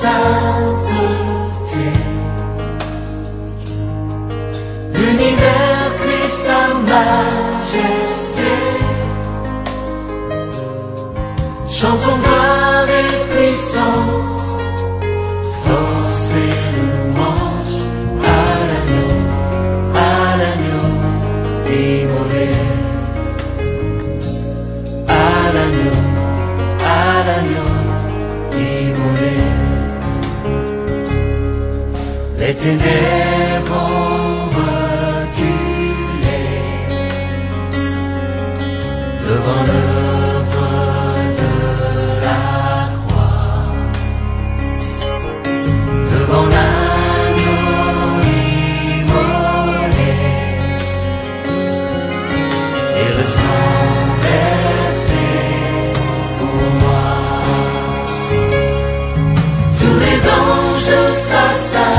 sainteté. L'univers crie sa majesté. Chantons gloire et puissance, force et louange à l'agneau immolé. À l'agneau immolé. Les ténèbres ont reculé devant l'œuvre de la croix, devant l'agneau immolé et le sang versé pour moi. Tous les anges de sa sainteté,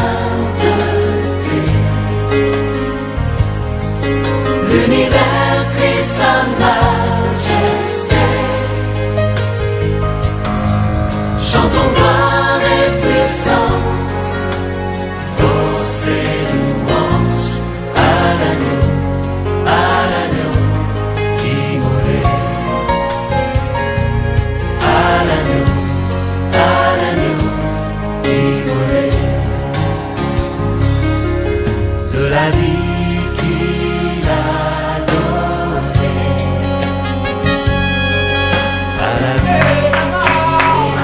l'univers crie sa majesté. Chantons gloire et puissance, force et louange à l'agneau immolé. À l'agneau immolé. De la vie qu'il a donnée à la vie qu'il a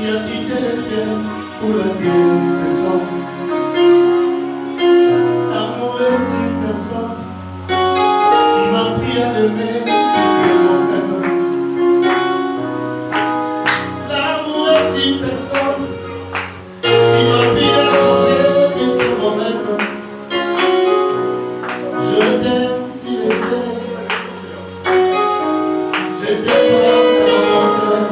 qui a quitté le ciel pour la guérison. L'amour est une personne qui m'a pris à l'aimer jusqu'à mon cœur. L'amour est une personne qui m'a pris à changer jusqu'à moi-même. Je t'aime, tu le sais. Je t'aime dans mon cœur.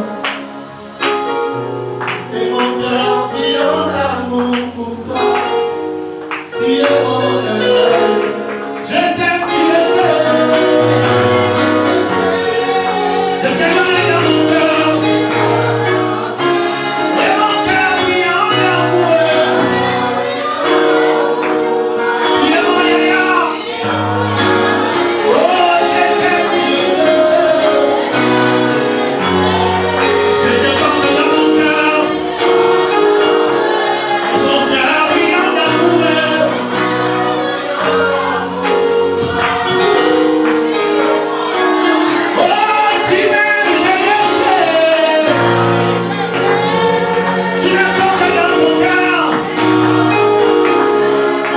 Et mon cœur vit en amour pour toi. Tu es mon amour. Je t'aime, tu le sais. Je t'aime dans mon cœur. Et mon cœur vit en amour. Tu es mon amour. Oh, je t'aime, tu le sais. Je te porte dans mon cœur. Mon cœur vit en amour. Oh, tu m'aimes, je le sais. Tu me portes dans ton cœur.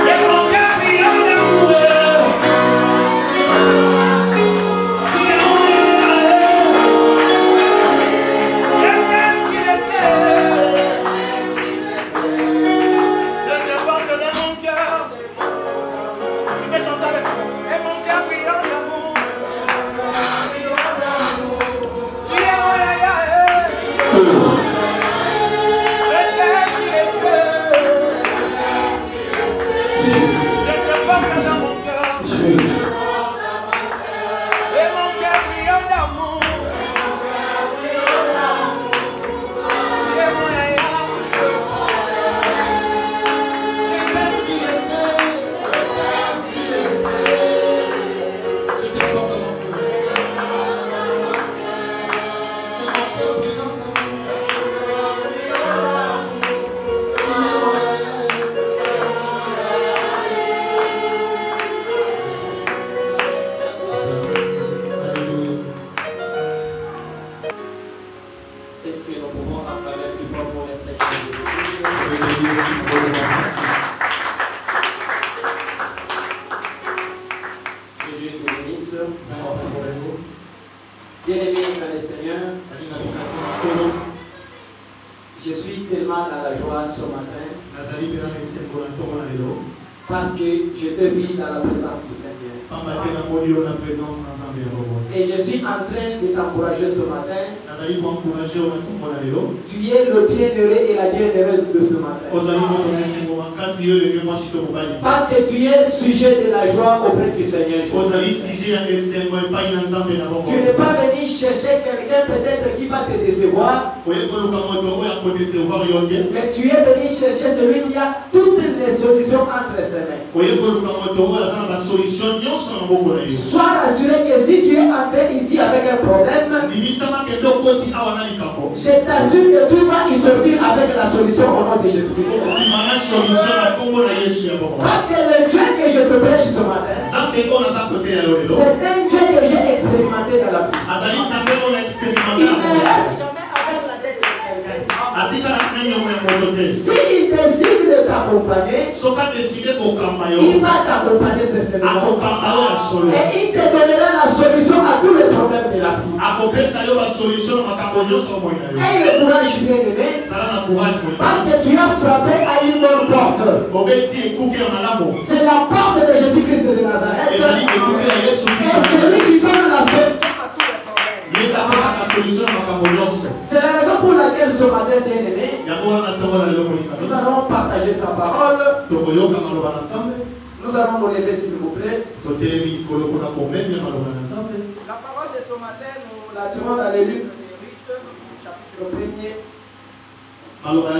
Et mon cœur vit en amour. Tu es mon amour. Je t'aime, tu le sais. Je te porte dans mon cœur. Tu peux chanter avec moi. Et mon cœur vit en amour. Tu es mon amour. Je t'aime, tu le sais. Je te porte dans mon cœur. Et mon cœur vit en amour. Tu es mon amour. Je t'aime, tu le sais. Je t'aime, tu le sais. Je te porte dans mon cœur. Et mon cœur vit en amour. Tu es mon amour. Est-ce que nous pouvons acclamer plus fort pour les Seigneurs de Jésus? Que Dieu te bénisse. Bien-aimés dans le Seigneur, je suis tellement dans la joie ce matin parce que je te vis dans la présence du Seigneur. Et je suis en train de t'encourager ce matin. Tu es le bienheureux et la bienheureuse de ce matin. Parce que tu es sujet de la joie auprès du Seigneur Jésus. Tu n'es pas venu chercher quelqu'un peut-être qui va te décevoir, mais tu es venu chercher celui qui a toutes les solutions entre ses mains. Sois rassuré que si tu es entré ici avec un problème, je t'assure que tu vas y sortir avec la solution au nom de Jésus-Christ. Parce que le Dieu que je te prêche ce matin, c'est un Dieu que j'ai expérimenté dans la vie. Il ne reste jamais avec la tête de quelqu'un. S'il décide de t'accompagner, il va t'accompagner certainement. Et il te donnera la solution à tous les problèmes de la vie. Et le courage bien aimé, parce que tu as frappé à une bonne porte. C'est la porte de Jésus-Christ de Nazareth. Et c'est lui qui donne la solution à tous les problèmes. C'est la raison pour laquelle ce matin, bien aimé, nous allons partager sa parole. Nous allons nous lever s'il vous plaît. La parole de ce matin, nous la tirons dans les livres de Ruth, chapitre 1er. Alors, du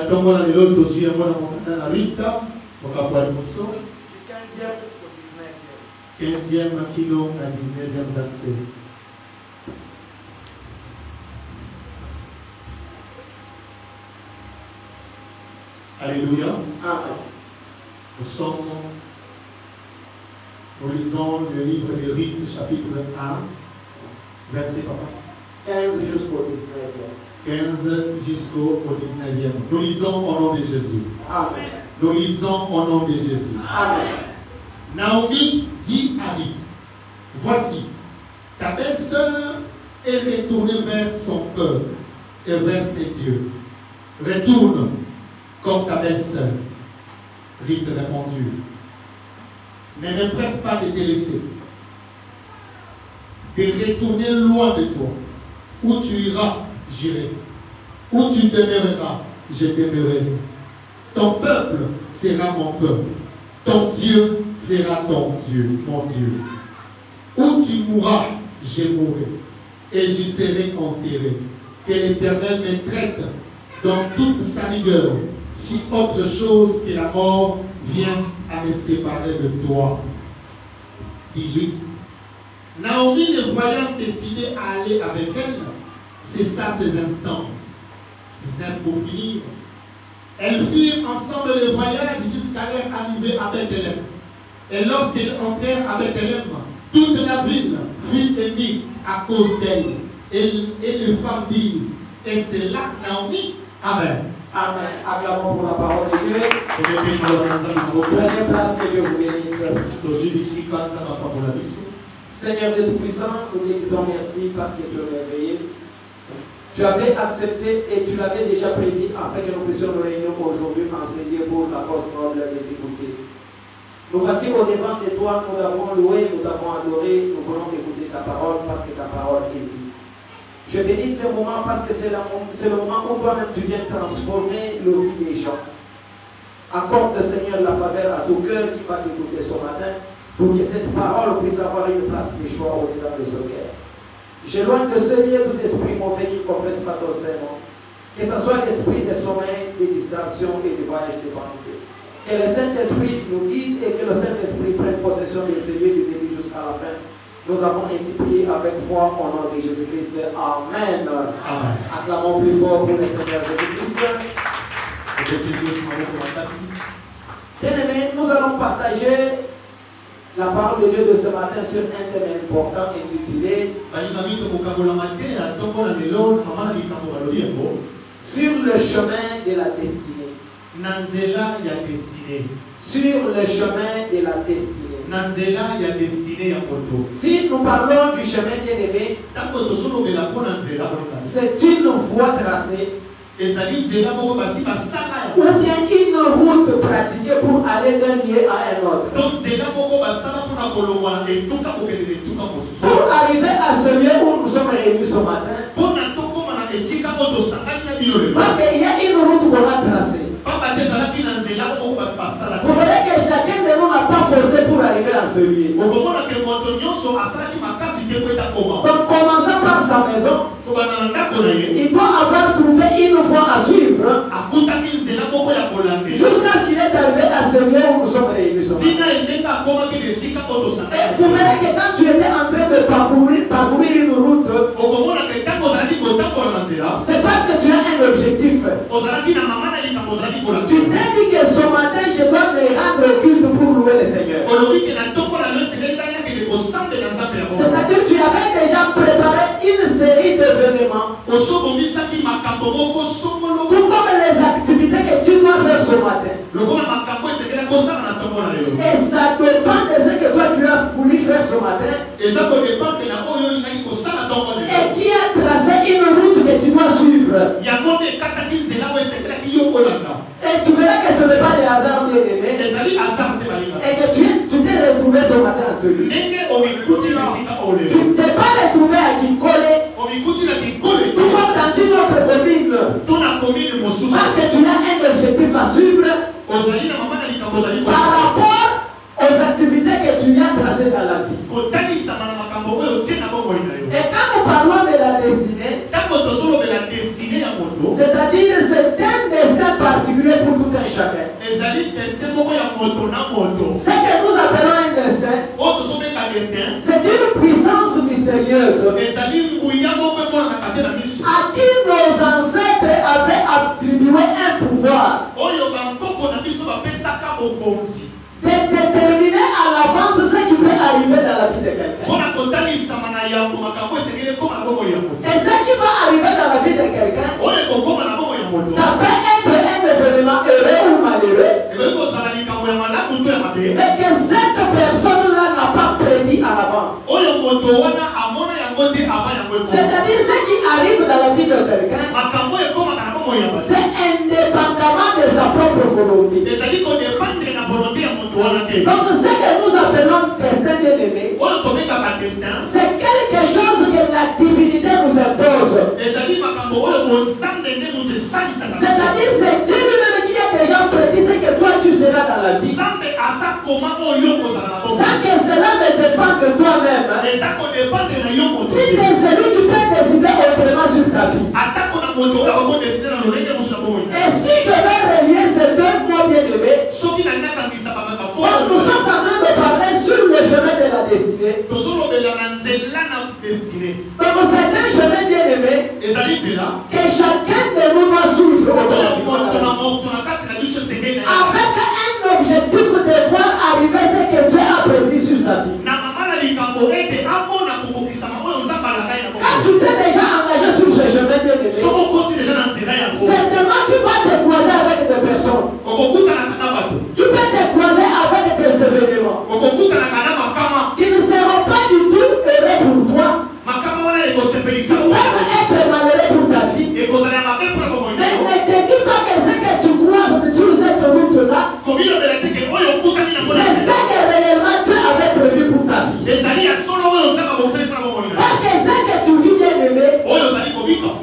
15e jusqu'au 19e. 15e kilo à 19e verset. Alléluia. Amen. Nous lisons le livre de Ruth, chapitre 1, verset 15 jusqu'au 19. 15 jusqu'au 19e. Nous lisons au nom de Jésus. Amen. Nous lisons au nom de Jésus. Amen. Naomi dit à Ruth, voici, ta belle-sœur est retournée vers son peuple et vers ses dieux. Retourne comme ta belle-sœur. Ruth répondit, ne me presse pas de te laisser, de retourner loin de toi. Où tu iras, j'irai. Où tu demeureras, je demeurerai. Ton peuple sera mon peuple. Ton Dieu sera ton Dieu, mon Dieu. Où tu mourras, je mourrai. Et j'y serai enterré. Que l'Éternel me traite dans toute sa rigueur, si autre chose que la mort vient à me séparer de toi. 18. Naomi, le voyant décidé à aller avec elle, cessa ses instances. 19 pour finir. Elles firent ensemble le voyage jusqu'à leur arrivée à Bethléem. Et lorsqu'elles entrèrent à Bethléem, toute la ville fut émue à cause d'elle. Et les femmes disent, et c'est là Naomi. Amen. Amen. Acclamons pour la parole de Dieu. Prenez place, que Dieu vous bénisse. Seigneur de Tout-Puissant, nous te disons merci parce que tu es merveilleux. Tu avais accepté et tu l'avais déjà prédit afin que nous puissions nous réunir aujourd'hui enseigner pour la cause noble de t'écouter. Nous voici au-devant de toi, nous t'avons loué, nous t'avons adoré, nous voulons écouter ta parole parce que ta parole est vie. Je bénis ce moment parce que c'est le moment où toi-même tu viens transformer la vie des gens. Accorde, Seigneur, la faveur à tout cœur qui va t'écouter ce matin pour que cette parole puisse avoir une place de choix au-dedans de ce cœur. J'éloigne de ce lieu tout esprit mauvais qui ne confesse pas ton Seigneur. Que ce soit l'esprit de sommeil, de distraction et de voyage de pensée. Que le Saint-Esprit nous guide et que le Saint-Esprit prenne possession de ce lieu du début jusqu'à la fin. Nous avons ainsi prié avec foi au nom de Jésus-Christ. Amen. Amen. Acclamons plus fort pour le Seigneur Jésus-Christ. Bien-aimés, nous allons partager la parole de Dieu de ce matin sur un thème important intitulé Sur le chemin de la destinée. Sur le chemin de la destinée. Si nous parlons du chemin bien-aimé, c'est une voie tracée ou bien une route pratiquée pour aller d'un lieu à un autre. Pour arriver à ce lieu où nous sommes réunis ce matin, parce qu'il y a une route qu'on a tracée. Vous verrez que chacun de nous n'a pas forcé pour arriver à ce lieu. Donc commençant par sa maison, il doit avoir trouvé une voie à suivre jusqu'à ce qu'il est arrivé à ce lieu où nous sommes réunis. Et vous verrez que quand tu étais en train de parcourir une route, c'est parce que tu as un objectif. Tu t'es dit que ce matin je dois me rendre culte pour louer le Seigneur. C'est-à-dire que tu avais déjà préparé une série d'événements. Tout comme les activités que tu dois faire ce matin. Et ça dépend de ce que toi tu as voulu faire ce matin. Et qui a tracé une route que tu dois suivre. Et tu verras que ce n'est pas le hasard bien aimé. Et que tu t'es retrouvé ce matin à celui. Tu ne t'es pas retrouvé à Kinkole. Tout comme dans une autre commune. Parce que tu as un objectif à suivre par rapport aux activités que tu as tracées dans la vie. Et quand nous parlons de la destinée, c'est-à-dire c'est un destin particulier pour tout un chacun. Ce que nous appelons un destin, c'est une puissance mystérieuse à qui nos ancêtres avaient attribué un pouvoir de déterminer à l'avance ce qui peut arriver dans la vie de quelqu'un. Et ce qui va arriver dans la vie de quelqu'un, C'est indépendamment de sa propre volonté. Donc ce que nous appelons destin bien-aimé, c'est quelque chose que la divinité nous impose. C'est-à-dire c'est Dieu lui-même qui a déjà prédit ce que toi tu seras dans la vie. Sans que cela ne dépende de toi-même. Il est celui qui peut décider autrement sur ta vie. Et si je vais relier ces deux mots bien-aimés, nous sommes en train de parler sur le chemin de la destinée. Donc c'est un chemin bien-aimé que chacun de nous doit suivre avec un objectif de voir arriver ce que Dieu a prédit sur sa vie. Quand tu t'es déjà engagé sur ce chemin bien-aimé, certainement tu vas te croiser avec des personnes. Tu peux te croiser avec des événements qui ne seront pas du tout heureux pour toi. Ils peuvent être malheureux pour ta vie. Mais ne te dis pas que ce que tu croises sur cette route-là, c'est ça que réellement Dieu avait prévu pour ta vie. Parce que ce que tu vis bien aimé,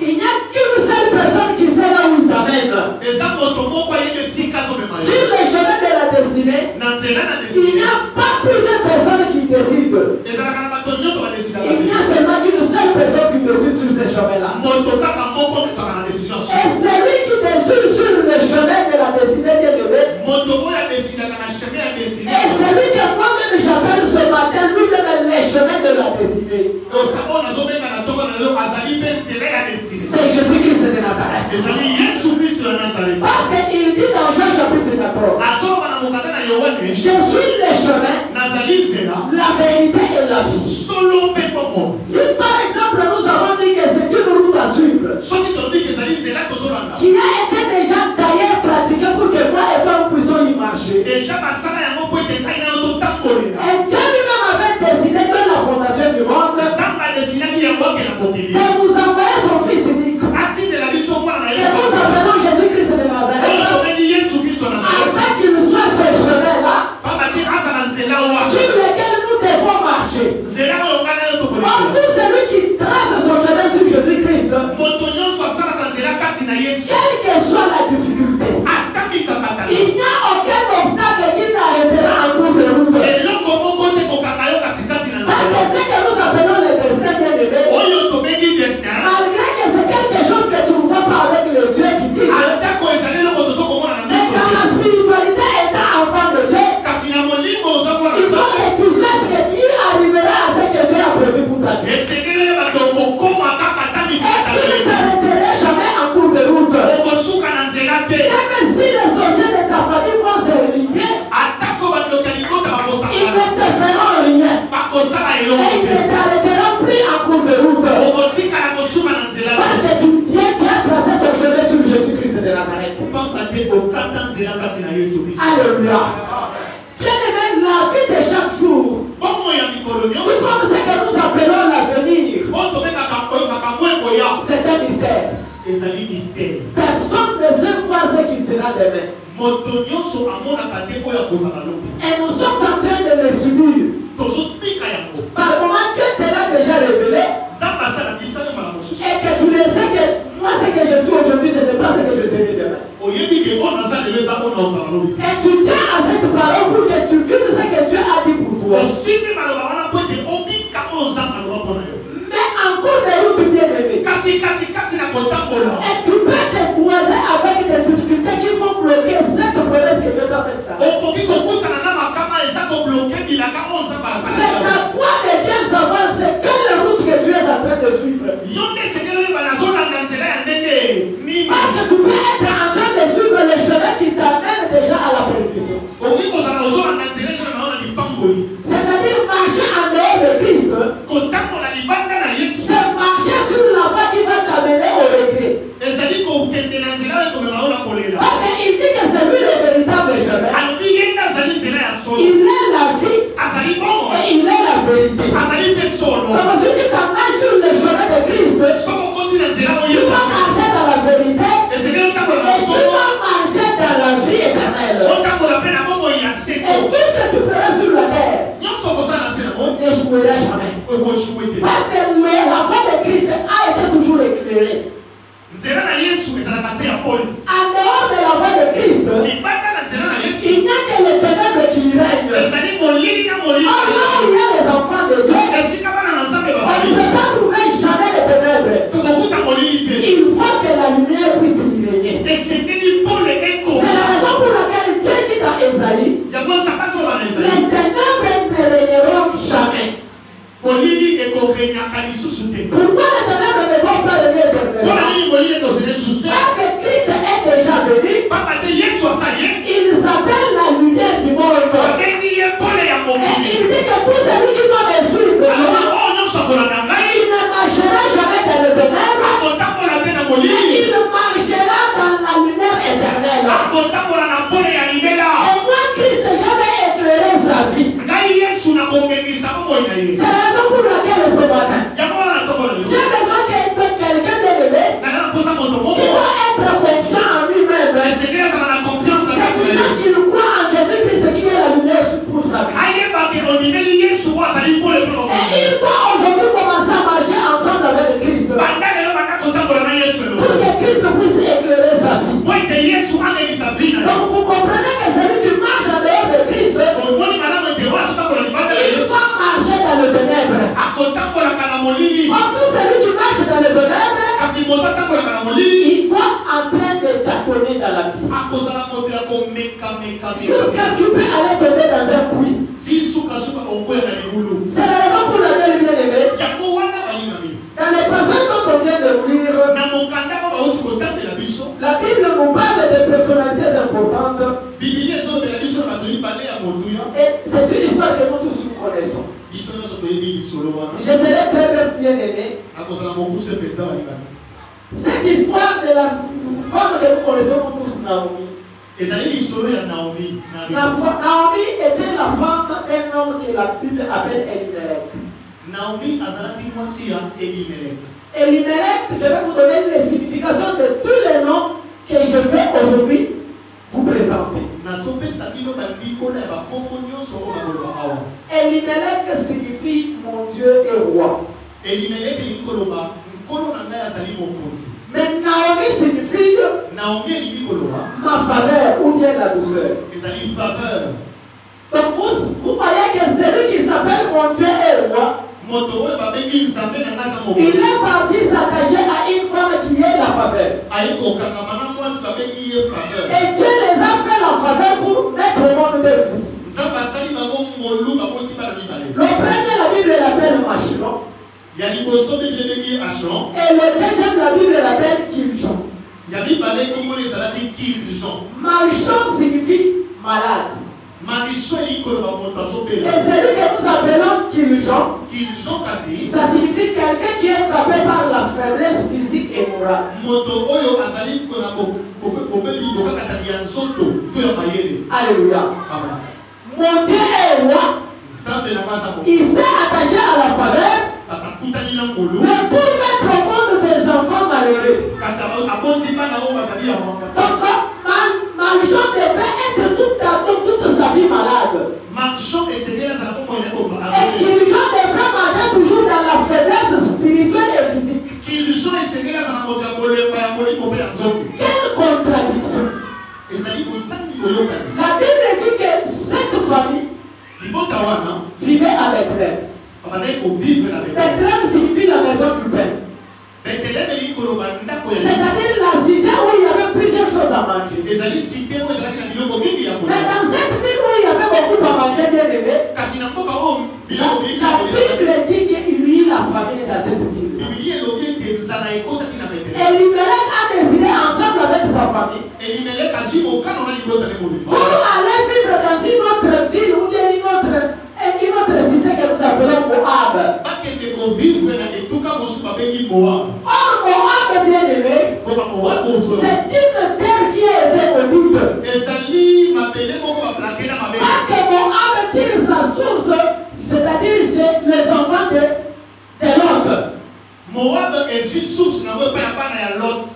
il n'y a qu'une seule personne qui sait là où il t'amène. Sur le chemin de la destinée, il n'y a pas plusieurs personnes qui décident. Il n'y a seulement une seule personne qui décide sur ce chemin-là. Et celui qui décide sur le chemin de la destinée bien aimé, et celui que moi-même j'appelle ce matin lui-même le chemin de la destinée, c'est Jésus-Christ de Nazareth. Parce qu'il dit dans Jean chapitre 14, je suis le chemin, la vérité et la vie. Si par exemple nous avons dit que c'est une route à suivre qui a été déjà d'ailleurs pratiquée pour que moi et toi nous puissions y marcher, et Dieu lui-même avait décidé de la fondation du monde de nous envoyer son fils unique que nous appelons Jésus-Christ de Nazareth, afin qu'il soit ce chemin-là sur lequel nous devons marcher. Or, tout celui qui trace son chemin sur Jésus-Christ, quelle que soit la difficulté, il n'y a aucun obstacle qui n'arrêtera en cours de route. Parce que ce que nous appelons le destin bien-aimé, malgré que c'est quelque chose que tu ne vois pas avec les yeux physiques, mais dans la spiritualité étant enfant de Dieu, il faut que tu saches que tu arriveras à ce que Dieu a prévu pour ta vie. Et tu ne t'arrêteras jamais en cours de route. Même si les sorciers de ta famille vont se relier, ils ne te feront rien. Et ils ne t'arrêteront plus en cours de route. Parce que tu viens bien tracer ton chemin sur Jésus-Christ de Nazareth. Alléluia. Bien-aimé, la vie de chaque jour, tout comme ce que nous appelons l'avenir, c'est un mystère. Personne ne sait voir ce qu'il sera demain. Et nous sommes en train de le subir. Par le moment que tu l'as déjà révélé, et que tu le sais que moi ce que je suis aujourd'hui, ce n'est pas ce que je serai demain. Et tu tiens à cette parole pour que tu vives ce que Dieu a dit pour toi. Mais encore des routes bien aimées. Et tu peux te croiser avec des difficultés qui vont bloquer cette promesse que Dieu t'a faite. C'est à toi de bien savoir c'est quelle route que tu es en train de suivre. Parce que tu peux être en train de suivre le chemin qui t'amène déjà à la perdition. C'est-à-dire marcher en dehors de Christ. C'est marcher sur la voie qui va t'amener au regret. Parce qu'il dit que c'est lui le véritable chemin. Il est la vie et il est la vérité. Donc si tu t'amènes sur le chemin de Christ, tu vas marcher dans la vérité et n'échouera jamais. Parce que la voie de Christ a été toujours éclairée. En dehors de la voie de Christ, il n'y a que les ténèbres qui règnent. Or là où il y a les enfants de Dieu, on ne peut pas trouver jamais les ténèbres. Il faut que la lumière puisse y régner. C'est la raison pour laquelle Dieu dit dans Esaïe, les ténèbres ne régneront jamais. Pourquoi les ténèbres ne vont pas régner éternellement? Parce que Christ est déjà venu. Il s'appelle la lumière du monde. Et il dit que tout celui qui va me suivre, il ne marchera jamais dans le ténèbre. Il marchera dans la lumière éternelle. Et moi, Christ, j'avais éclairé sa vie. C'est la raison pour laquelle ce matin, j'ai besoin que quelqu'un d'élevé qui doit être confiant en lui-même. C'est qu'il croit en Jésus-Christ qui est la lumière pour sa vie. Et il doit aujourd'hui commencer à marcher ensemble avec Christ. Pour que Christ puisse éclairer sa vie. Donc vous comprenez que celui qui marche en dehors de Christ, il doit marcher dans le ténèbre. Or tout celui qui marche dans le ténèbre, il doit en train de tâtonner dans la vie. Jusqu'à ce qu'il puisse aller tomber dans un puits. C'est la raison pour laquelle, bien aimé, dans les passages dont on vient de lire, la Bible nous parle de personnalités importantes. Et c'est une histoire que nous tous nous connaissons. Je serai très bref, bien aimé. Cette histoire de la femme que nous connaissons nous tous, Naomi. Naomi était la femme d'un homme que la Bible appelle Elimelech. Elimelech, je vais vous donner les significations de tous les noms que je vais aujourd'hui vous présenter. Elimelech signifie mon Dieu est roi. Mais Naomi signifie ma faveur ou bien la douceur. Donc vous voyez que celui qui s'appelle mon Dieu est roi, il est parti s'attacher à une femme qui est la faveur. Et Dieu les a fait la faveur pour mettre au monde des fils. Le premier, la Bible l'appelle Machlon. Et le deuxième, la Bible l'appelle Kiljon. Malchon signifie malade. Et celui que nous appelons Kiljon, ça signifie quelqu'un qui est frappé par la faiblesse physique et morale. Alléluia. Mon Dieu est roi. Il s'est attaché à la faveur, mais pour mettre au monde des enfants malheureux. Parce que Malchon devait être toute sa vie malade. Et Kiljon devrait marcher toujours dans la faiblesse spirituelle et physique. Quelle contradiction! La Bible dit que cette famille vivait à Bethléem. Bethléem signifie la maison du pain. C'est-à-dire la cité où il y avait plusieurs choses à manger. Mais dans cette ville où il y avait beaucoup à manger, bien aimé, la Bible dit qu'il y eut la famine dans cette ville. Et Elimelech a décidé ensemble avec sa famille pour aller vivre dans une autre ville ou bien une autre cité que nous appelons Moab. Or, Moab, bien aimé, c'est une terre qui a été maudite. Parce que Moab tire sa source, c'est-à-dire chez les enfants de Lot. Moab est une source,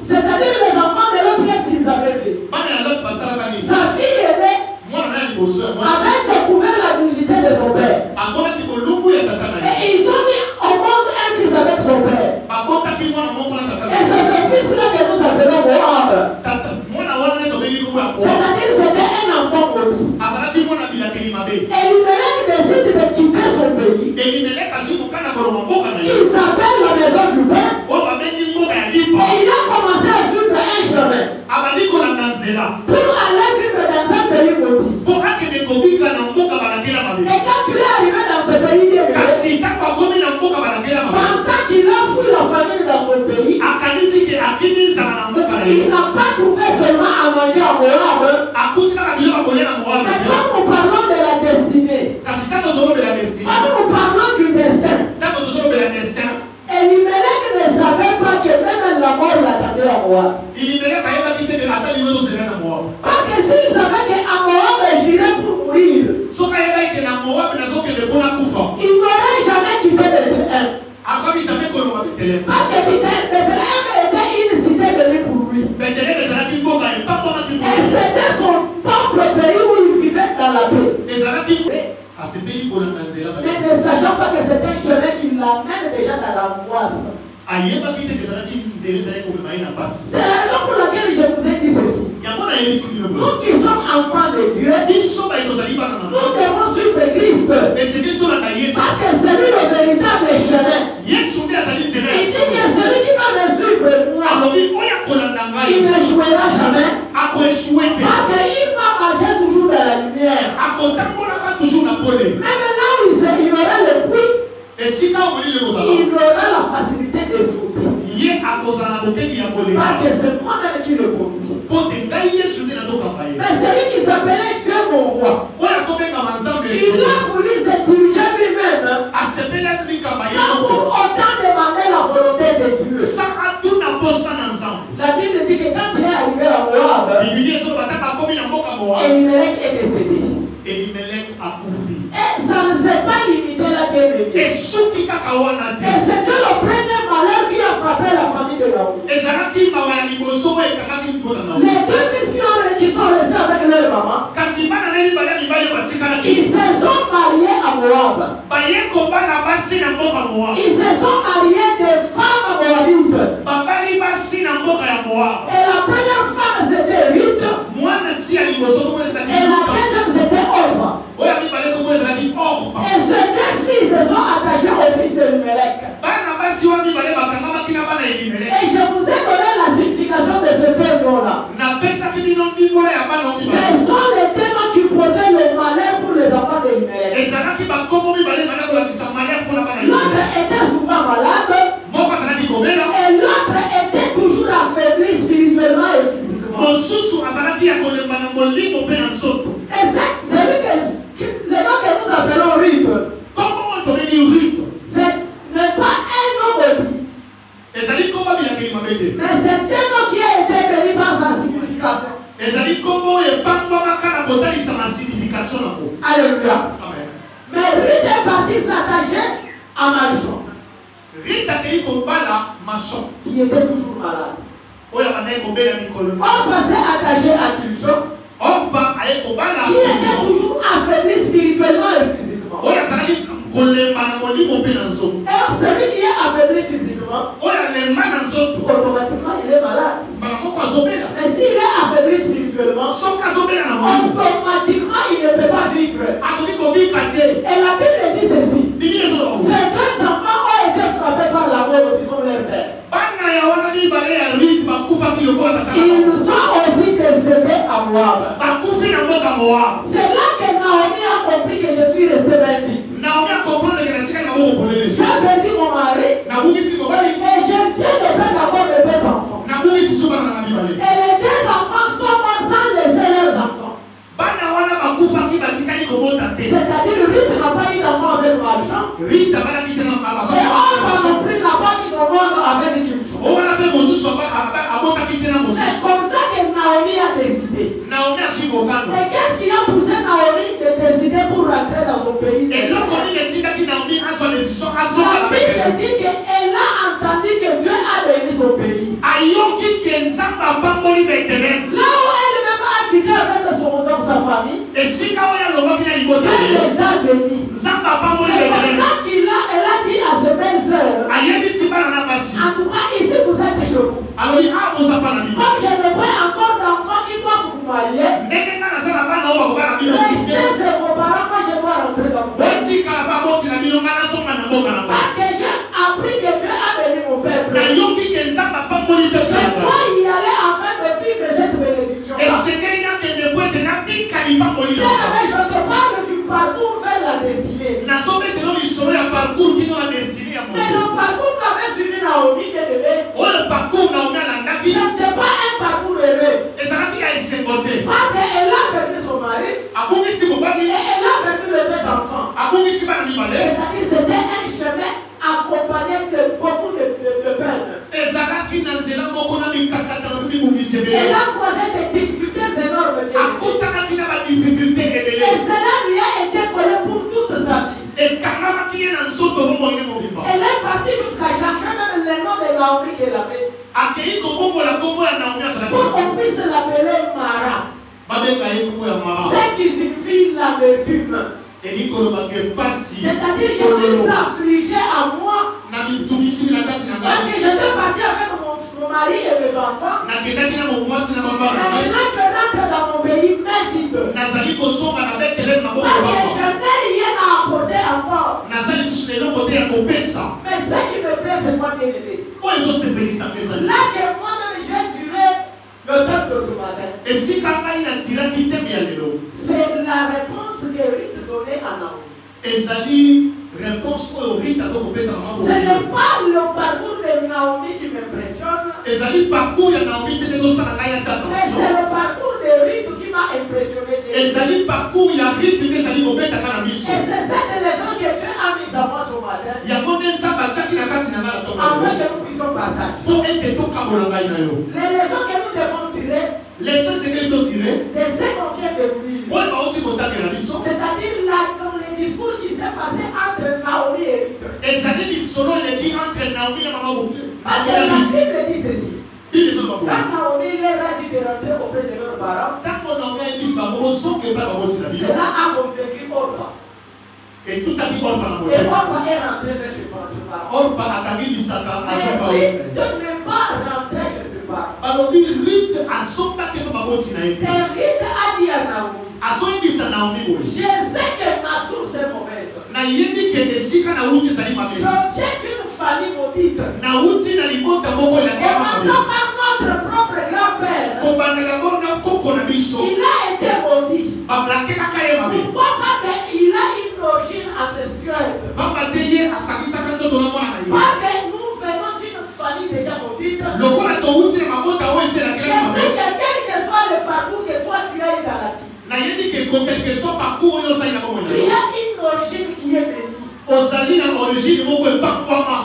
c'est-à-dire les enfants de Lot, qu'est-ce qu'ils avaient fait? Sa fille aînée aller vivre dans un pays maudit. Et quand tu es arrivé dans ce pays bien, pensant qu'il a fui la famille dans son pays, il n'a pas trouvé seulement à manger à Moab. Mais quand nous parlons de la destinée, quand nous parlons du destin, Elimelech ne savait pas que même la mort l'attendait à Moab. Parce que s'il savait qu'à Moab j'irais pour mourir, il n'aurait jamais quitté Bethléem. Parce que Bethléem était une cité bénie pour lui. Et c'était son propre pays où il vivait dans la paix. Mais ne sachant pas que c'est un chemin qui l'amène déjà dans l'angoisse. C'est la raison pour laquelle je vous ai dit ceci. Nous qui sommes enfants de Dieu, nous devons suivre Christ. Parce que c'est lui le véritable chemin. Il dit que celui qui va me suivre moi, il n'échouera jamais. Parce qu'il va marcher toujours dans la lumière. Même là où il aura le puits, il aura la facilité de sauter. Parce que c'est moi-même qui le conduis. Mais celui qui s'appelait Dieu mon roi, il a voulu se diriger lui-même sans pour autant demander la volonté de Dieu. La Bible dit que quand il est arrivé à Moab, Elimelech est décédé. Et ça ne s'est pas limité là dès le début. Et c'était le premier malheur qui a frappé la famille de Naomi. Les deux fils qui sont restés avec leur maman, ils se sont mariés à Moab. Ils se sont mariés des femmes moabites. Et la première femme c'était Ruth. Et la deuxième c'était Orpa. Et ces deux filles se sont attachés au fils de Elimelech. Et je vous ai donné la signification de ce terme-là. Ce sont les termes qui protègent le malheur pour les enfants d'Elimelech. L'autre était souvent malade. Et l'autre était toujours affaibli spirituellement et physiquement. Et c'est le nom que nous appelons Ruth. Ce n'est pas un nom maudit. Mais c'est un nom qui a été béni par sa signification. Alléluia. Mais Ruth est partie s'attacher à Malchon, qui était toujours malade. On s'est attaché à Tiljon, qui était toujours affaibli spirituellement et physiquement. Et celui qui est affaibli physiquement, automatiquement il est malade. Mais s'il est affaibli spirituellement, automatiquement il ne peut pas vivre. Et la Bible dit ceci: ces deux enfants ont été frappés par la mort aussi comme leur père. Ils sont aussi décédés à Moab. C'est là que Naomi a compris que je suis restée belle fille. J'ai perdu mon mari et je viens de perdre d'abord mes deux enfants. Et les deux enfants sont morts sans laisser leurs enfants. C'est-à-dire Ruth n'a pas eu d'enfant avec Malchon. Et Orpa non plus n'a pas eu d'enfant avec Tiljon. C'est comme ça que Naomi a décidé. Et qu'est-ce qui a poussé Naomi de décider pour rentrer dans son pays? La Bible dit qu'elle a entendu que Dieu a béni son pays. Là où elle-même a quitté avec sa famille, Dieu les a bénis. C'est pour ça qu'elle a dit à ses belles-sœurs: en tout cas, ici vous êtes chez vous. Comme je ne vois encore d'enfants qui doivent vous marier, laissez vos parents, moi je dois rentrer dans mon pays. Parce que j'ai appris que Dieu a béni mon peuple. Je dois y aller afin de vivre cette bénédiction-là. Naomi qu'elle avait. Pour qu'on puisse l'appeler Mara. Ce qui signifie l'amertume. C'est-à-dire je suis affligé à moi. Parce que je peux partir avec mon mari et mes enfants. Maintenant je rentre dans mon pays main vide. Parce que je n'ai rien à apporter encore. Mais ce qui me plaît, c'est moi qui ai aimé. Là que moi-même j'ai duré le temps de ce matin. C'est la réponse que Ruth donnait à Naomi. Ce n'est pas le parcours de Naomi qui m'impressionne. Mais c'est le parcours de Ruth qui m'a impressionné. Et c'est cette leçon que Dieu a mise à moi ce matin. Afin que nous puissions partager. Les leçons que nous devons tirer. De ce qu'on vient de nous dire. C'est-à-dire comme les discours qui s'est passé entre Naomi et Ruth. Parce que la Bible dit ceci. Quand Naomi leur a dit de rentrer auprès de leurs parents, cela a convaincu Orpa. Et Orpa est rentré vers ses parents. Mais Ruth n'est pas rentré chez ses parents. Et Ruth a dit à Naomi, je sais que ma source est mauvaise. Je viens d'une famille maudite. Commençons par notre propre grand-père. Il a été maudit. Pourquoi? Parce qu'il a une origine ancestrale. Parce que nous venons d'une famille déjà maudite. Je sais que quel que soit le parcours que toi tu as eu dans la vie, il y a une origine qui est bénie.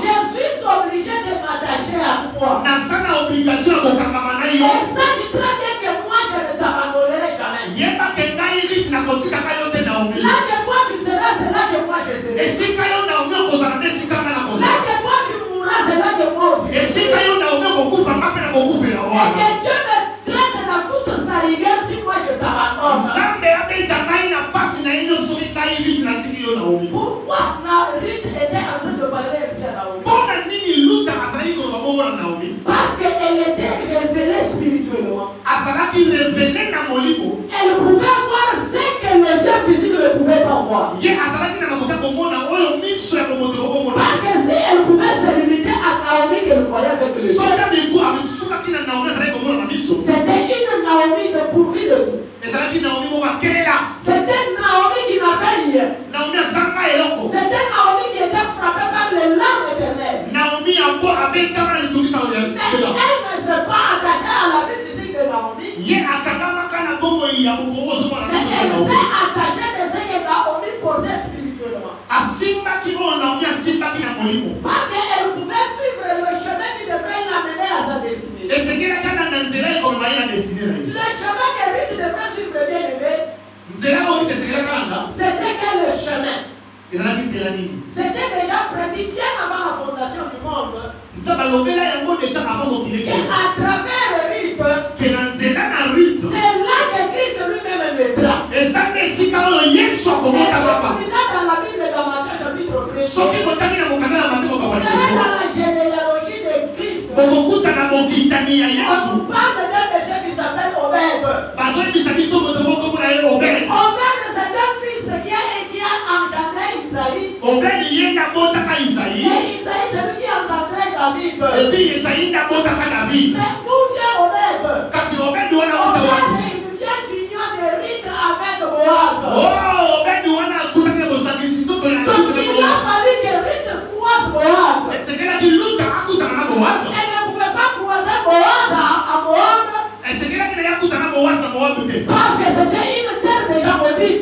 Je suis obligé de m'attacher à toi. Et ça, je très bien que moi, je ne t'abandonnerai jamais. Là que toi, tu seras, c'est là que moi, je serai. Là que toi, tu mourras, c'est là que moi aussi. Et que Dieu me traite dans toute sa rigueur si moi, je t'abandonne. Pourquoi Ruth était en train de parler ici à Naomi? Parce qu'elle était révélée spirituellement. Elle pouvait voir ce que les yeux physiques ne pouvaient pas voir. Parce que si elle pouvait se limiter à Naomi qu'elle voyait avec les yeux, c'était une Naomi dépourvue de tout. C'était Naomi qui n'avait rien. C'était Naomi qui était frappée par les larmes éternelles. Elle ne s'est pas attachée à la vie physique de Naomi. Mais elle s'est attachée de ce que Naomi portait spirituellement. Parce qu'elle pouvait suivre le chemin qui devrait l'amener à sa destinée. Le chemin que Ruth devrait suivre, bien aimé, c'était quel chemin? C'était déjà prédit bien avant la fondation du monde. Et à travers Ruth, c'est là que Christ lui-même mettra. Et ça c'est dans la Bible dans Matthieu chapitre 1. Dans la généalogie de Christ, on parle d'un monsieur qui s'appelle Obed. Obed, c'est un fils qui a engendré Isaïe. Et Isaïe, c'est lui qui a engendré David. Mais d'où vient Obed? Obed, il vient d'union de Ruth avec Boaz. Donc il a fallu que Ruth croise Boaz. Elle ne pouvait pas croiser Boaz à Moab. Parce que c'était une terre déjà maudite.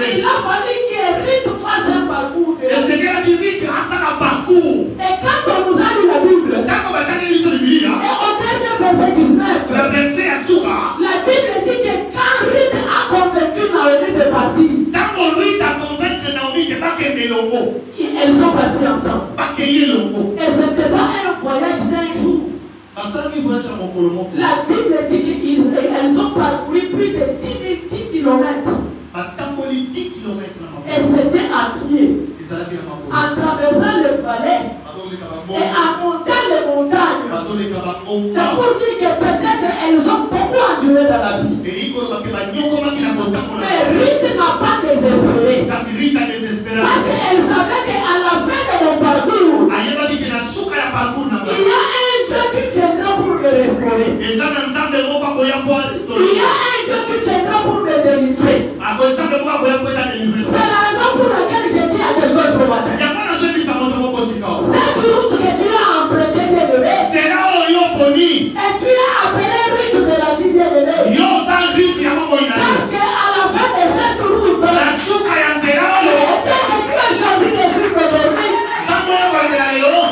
Il a fallu que Ruth fasse un parcours. Et quand on nous a lu la Bible, et au dernier verset 19, la Bible dit que quand Ruth a convaincu Naomi de partir, elles sont parties ensemble. Et ce n'était pas un La Bible dit qu'elles ont parcouru plus de 10 kilomètres. Et c'était à pied. En traversant le vallée et en montant les montagnes. C'est pour dire que peut-être elles ont beaucoup enduré dans la vie. Mais Ruth n'a pas désespéré. Parce qu'elle savait qu'à la fin de mon parcours, il y a un Dieu qui viendra pour me restaurer. Il y a un Dieu qui viendra pour me délivrer. C'est la raison pour laquelle j'ai dit à quelqu'un ce matin. Cette route que tu as empruntée, bien-aimé, et tu as appelé Ruth de la vie, bien-aimé. Parce qu'à la fin de cette route, c'est que tu as choisi de suivre aujourd'hui.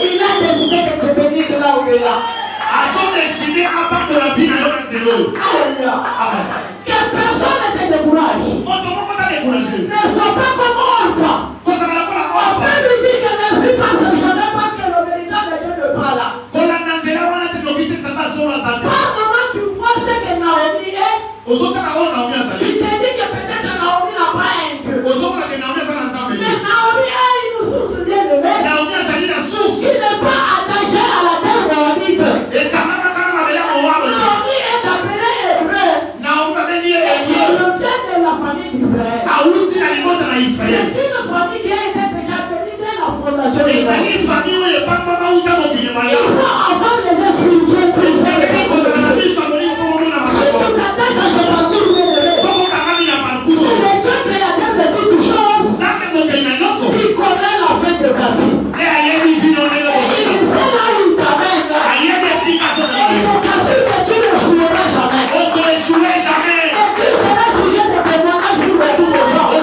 Il a décidé de te bénir là où il est là. Alléluia. Que personne ne te décourage. Ne sois pas comme Orpa. On peut lui dire que ne suis pas jamais parce que le véritable Dieu ne parle là. Par moment, tu vois ce que Naomi est. Il te dit que peut-être Naomi n'a pas un Dieu. Mais Naomi a une source bien-aimée. Il n'est pas attaché à la terre moabite. Naomi est appelée hébreu. Et il revient de la famille d'Israël. C'est une famille qui a été déjà bénie dès la fondation de l'Israël. Il faut avoir les spirituels pour si tu t'attaches à ce parcours, c'est le Dieu créateur de toutes choses qui connaît la fin de ta vie. Et il sait là où il t'amène. Et je t'assure que tu n'échoueras jamais. Et tu seras sujet de témoignage pour beaucoup de gens. Et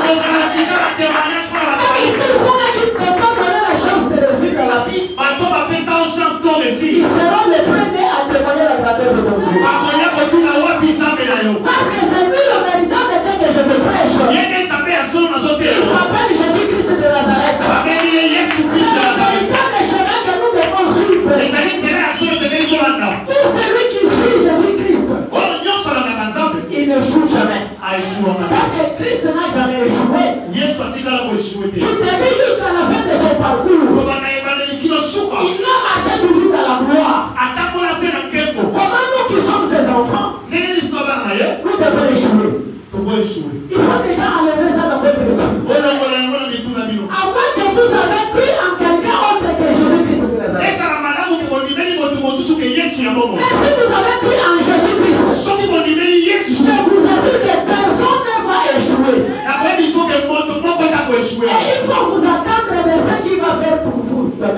tu seras qui ne t'ont pas donné la chance de réussir dans la vie. Ils seront les premiers à témoigner la grandeur de ton Dieu. Parce que c'est lui le véritable Dieu que je me prêche. Il s'appelle Jésus-Christ de Nazareth. C'est le véritable chemin que nous devons suivre. Tout celui qui suit Jésus-Christ, il ne échoue jamais. Parce que Christ n'a jamais échoué. Tu t'es mis jusqu'à la fin de son parcours. Il a marché toujours dans la gloire. Comment nous qui sommes ses enfants, nous devons échouer. Il faut déjà enlever ça dans votre esprit. À moins que vous avez cru en quelqu'un autre que Jésus-Christ de Nazareth. Mais si vous avez cru en Jésus-Christ, je vous assure que personne ne va échouer. Et il faut vous attendre de ce qu'il va faire pour vous. Parce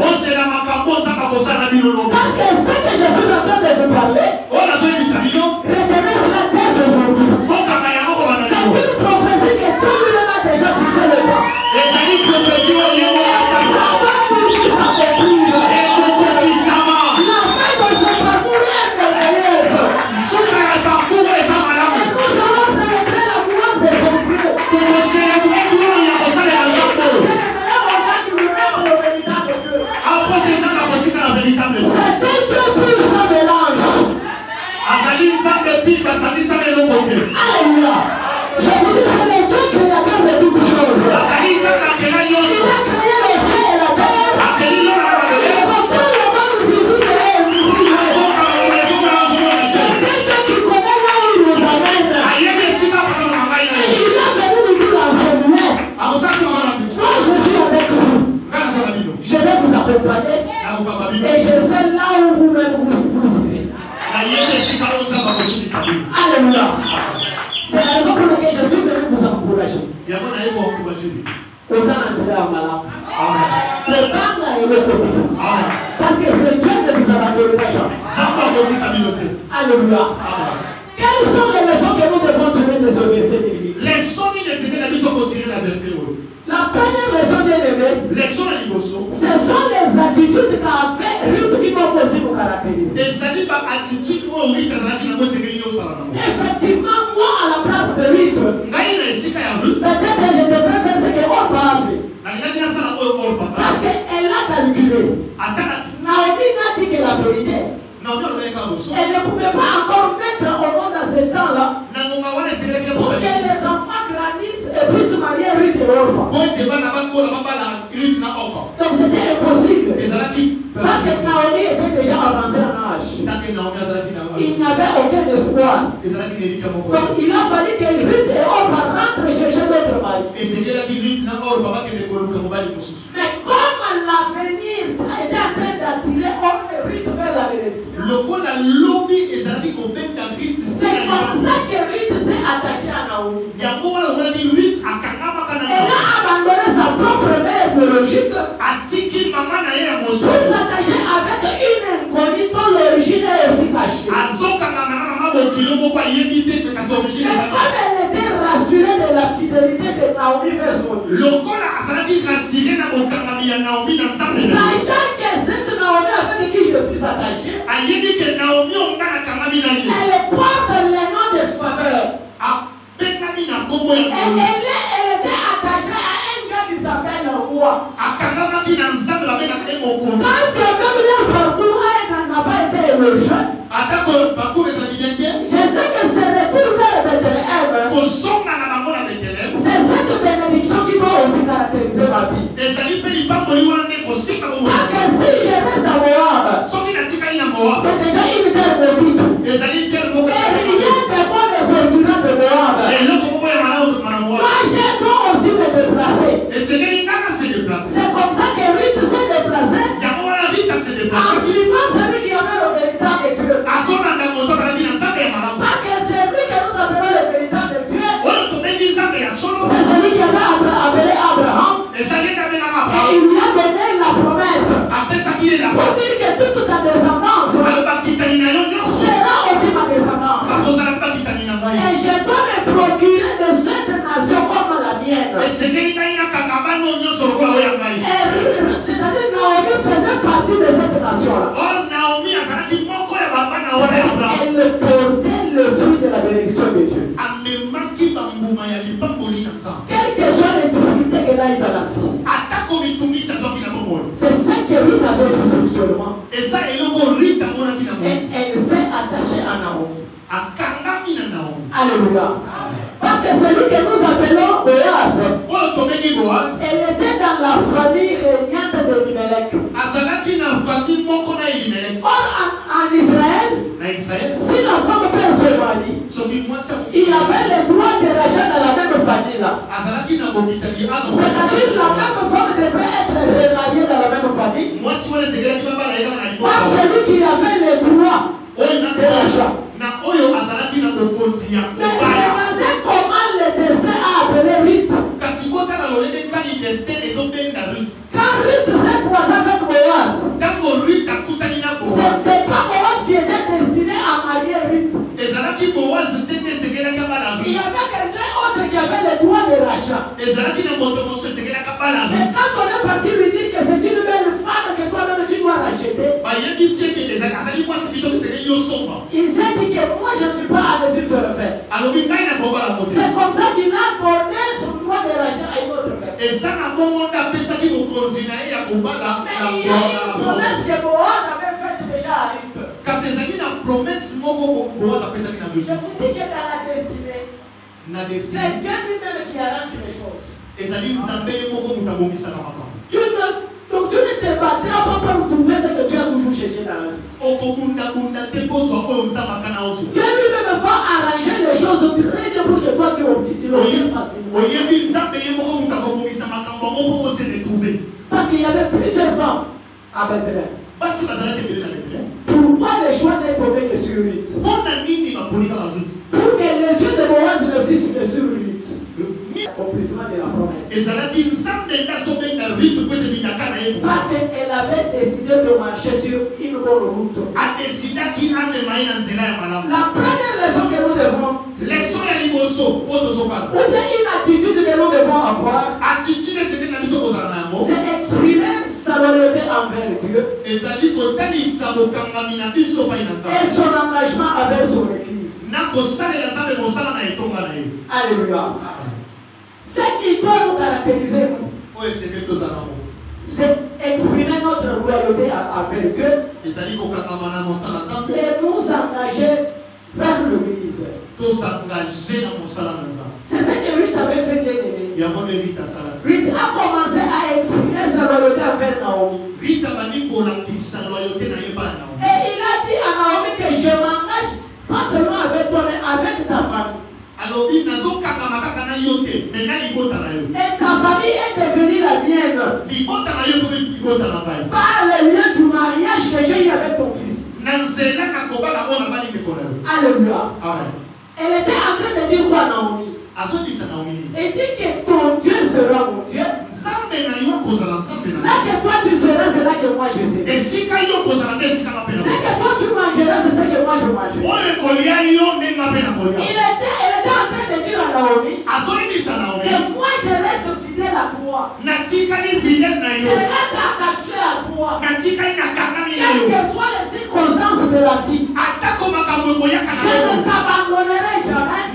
que ce que je suis en train de vous parler, retenez cela dès aujourd'hui. C'est une prophétie que Dieu lui-même a déjà fixé le temps. Ça va finir s'accomplir. La fin de ce parcours est merveilleuse. Et nous allons célébrer la gloire de son Dieu. C'est le véritable Dieu. C'est un Dieu puissant mélange. Alléluia. Je vous dis, c'est le Dieu créateur de toutes choses. Il a créé le ciel et la terre. Il contrôle le monde physique et invisible. C'est quelqu'un qui connaît là où il nous amène. Il est venu nous dire enseigner. Moi, je suis avec vous. Je vais vous accompagner. Et je sais là où vous-même vous irez. Alléluia. C'est la raison pour laquelle je suis venu vous encourager. Préparez et le côté. Parce que ce Dieu ne vous abandonnera jamais. Alléluia. Quelles sont les leçons que nous devons tirer de ce verset biblique? La première leçon, bien-aimée, ce sont les attitudes qu'avait Ruth qui vont aussi nous caractériser. Effectivement, moi à la place de Ruth, peut-être je devrais faire ce que Orpa a fait. Parce qu'elle a calculé. Naomi n'a dit que la vérité. Elle ne pouvait pas encore mettre au monde dans ce temps-là pour que les enfants grandissent et puissent marier Ruth et Orpa. Donc c'était impossible. Parce que Naomi était déjà avancée en âge. Il n'avait aucun espoir. Donc il a fallu que Ruth et Orpa rentrent chercher d'autres maris. Mais comme l'avenir était en train d'attirer Ruth vers la bénédiction, c'est comme ça que Ruth s'est attachée à Naomi. Elle a abandonné sa propre mère biologique pour s'attacher avec une inconnue dont l'origine est aussi cachée. Mais comme elle était rassurée de la fidélité de Naomi vers son Dieu, sachant que cette Naomi avec qui je suis attaché, elle porte le nom de faveur. Elle était attachée à un gars qui s'appelle le roi. Quand même leur parcours n'a pas été élogieux, je sais que ce retour vers Bethléem, c'est cette bénédiction qui doit aussi caractériser ma vie. Parce que si je reste à Moab, c'est déjà une terre maudite. Et rien de bon ne sortira de Moab. Moi, je dois aussi me déplacer. C'est comme ça que Ruth s'est déplacée en suivant celui qui avait le véritable Dieu. Parce que c'est lui que nous appelons le véritable Dieu. C'est celui qui avait appelé Abraham. Et il lui a donné la promesse pour dire que toute ta descendance sera aussi ma descendance. Et je dois me procurer de cette nation comme la mienne. C'est-à-dire Naomi faisait partie de cette nation-là. Elle portait le fruit de la bénédiction de Dieu. Quelles que soient les difficultés qu'elle a eues dans la vie, c'est ça que Ruth avait fait spirituellement. Et elle s'est attachée à Naomi. Alléluia. Parce que celui que nous appelons Boaz, elle était dans la famille régnante de Elimelech. Or, en Israël, si la femme perd son mari, il avait le droit de rachat dans la même famille là. C'est-à-dire la même femme devrait être remariée dans la même famille. Or, celui qui avait le droit de rachat. Mais regardez comment le destin a appelé Ruth. Quand Ruth s'est croisée avec Boaz, c'était pas Boaz qui était destiné à marier Ruth. Il y avait quelqu'un autre qui avait le droit de rachat. Mais quand on est parti lui dire que c'est une belle femme que toi-même tu dois racheter, il s'est dit que moi je ne suis pas à mesure de le faire. C'est comme ça qu'il a donné son droit de rachat à une autre personne. Mais il y a une promesse que Boaz avait faite déjà à Ruth. Je vous dis que dans la destinée, c'est Dieu lui-même qui arrange les choses. Donc tu ne te battras pas pour trouver ce que tu as toujours cherché dans la vie. Dieu lui-même va arranger les choses très bien pour que toi tu l'obtiennes facilement. Parce qu'il y avait plusieurs femmes à Bethléem. Pourquoi le choix n'est tombé que sur Ruth? Pour que les yeux de Boaz ne fissent que sur Ruth. L'accomplissement de la promesse. Parce qu'elle avait décidé de marcher sur une bonne route. La première leçon que nous devons, ou bien une attitude que nous devons avoir, c'est exprimer sa loyauté envers Dieu et son engagement avec son église. Alléluia. Ce qui doit nous caractériser, c'est exprimer notre loyauté avec Dieu et nous engager vers l'Église. C'est ce que Ruth avait fait, bien-aimé. Ruth a commencé à exprimer sa loyauté envers Naomi. Et il a dit à Naomi que je m'engage pas seulement avec toi, mais avec ta famille. Et ta famille est devenue la mienne. Par le lien du mariage que j'ai eu avec ton fils. Alléluia. Elle était en train de dire quoi, Naomi? Elle dit que ton Dieu sera mon Dieu. Là que toi tu seras, c'est là que moi je serai. Ce que toi tu mangeras, c'est ce que moi je mangerai. Elle était en train de dire à Naomi que moi je reste fidèle à toi. Je reste attaché à toi. Quelles que soient les circonstances de la vie, je ne t'abandonnerai jamais.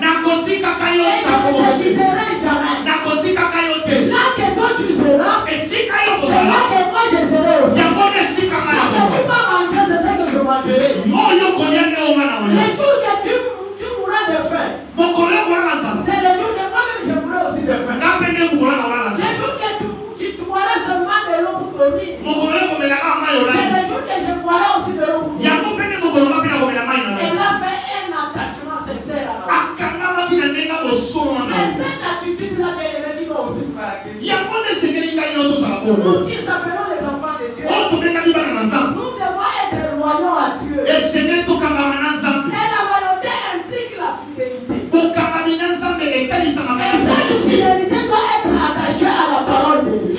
Et je ne te quitterai jamais. Là que toi tu seras, c'est là que moi je serai aussi. Ce que tu vas manger, c'est ce que je mangerai. Le jour que tu mourras de faim, c'est le jour que moi-même je mourrai aussi de faim. Le jour que tu boiras seulement de l'eau pour dormir, c'est le jour que je boirai aussi de l'eau pour dormir. Elle a fait un attachement sincère à moi. C'est cette attitude-là qu'elle qui va aussi nous caractériser. Nous qui s'appelons les enfants de Dieu, nous devons être loyaux à Dieu. Et la loyauté implique la fidélité. Et cette fidélité doit être attachée à la parole de Dieu.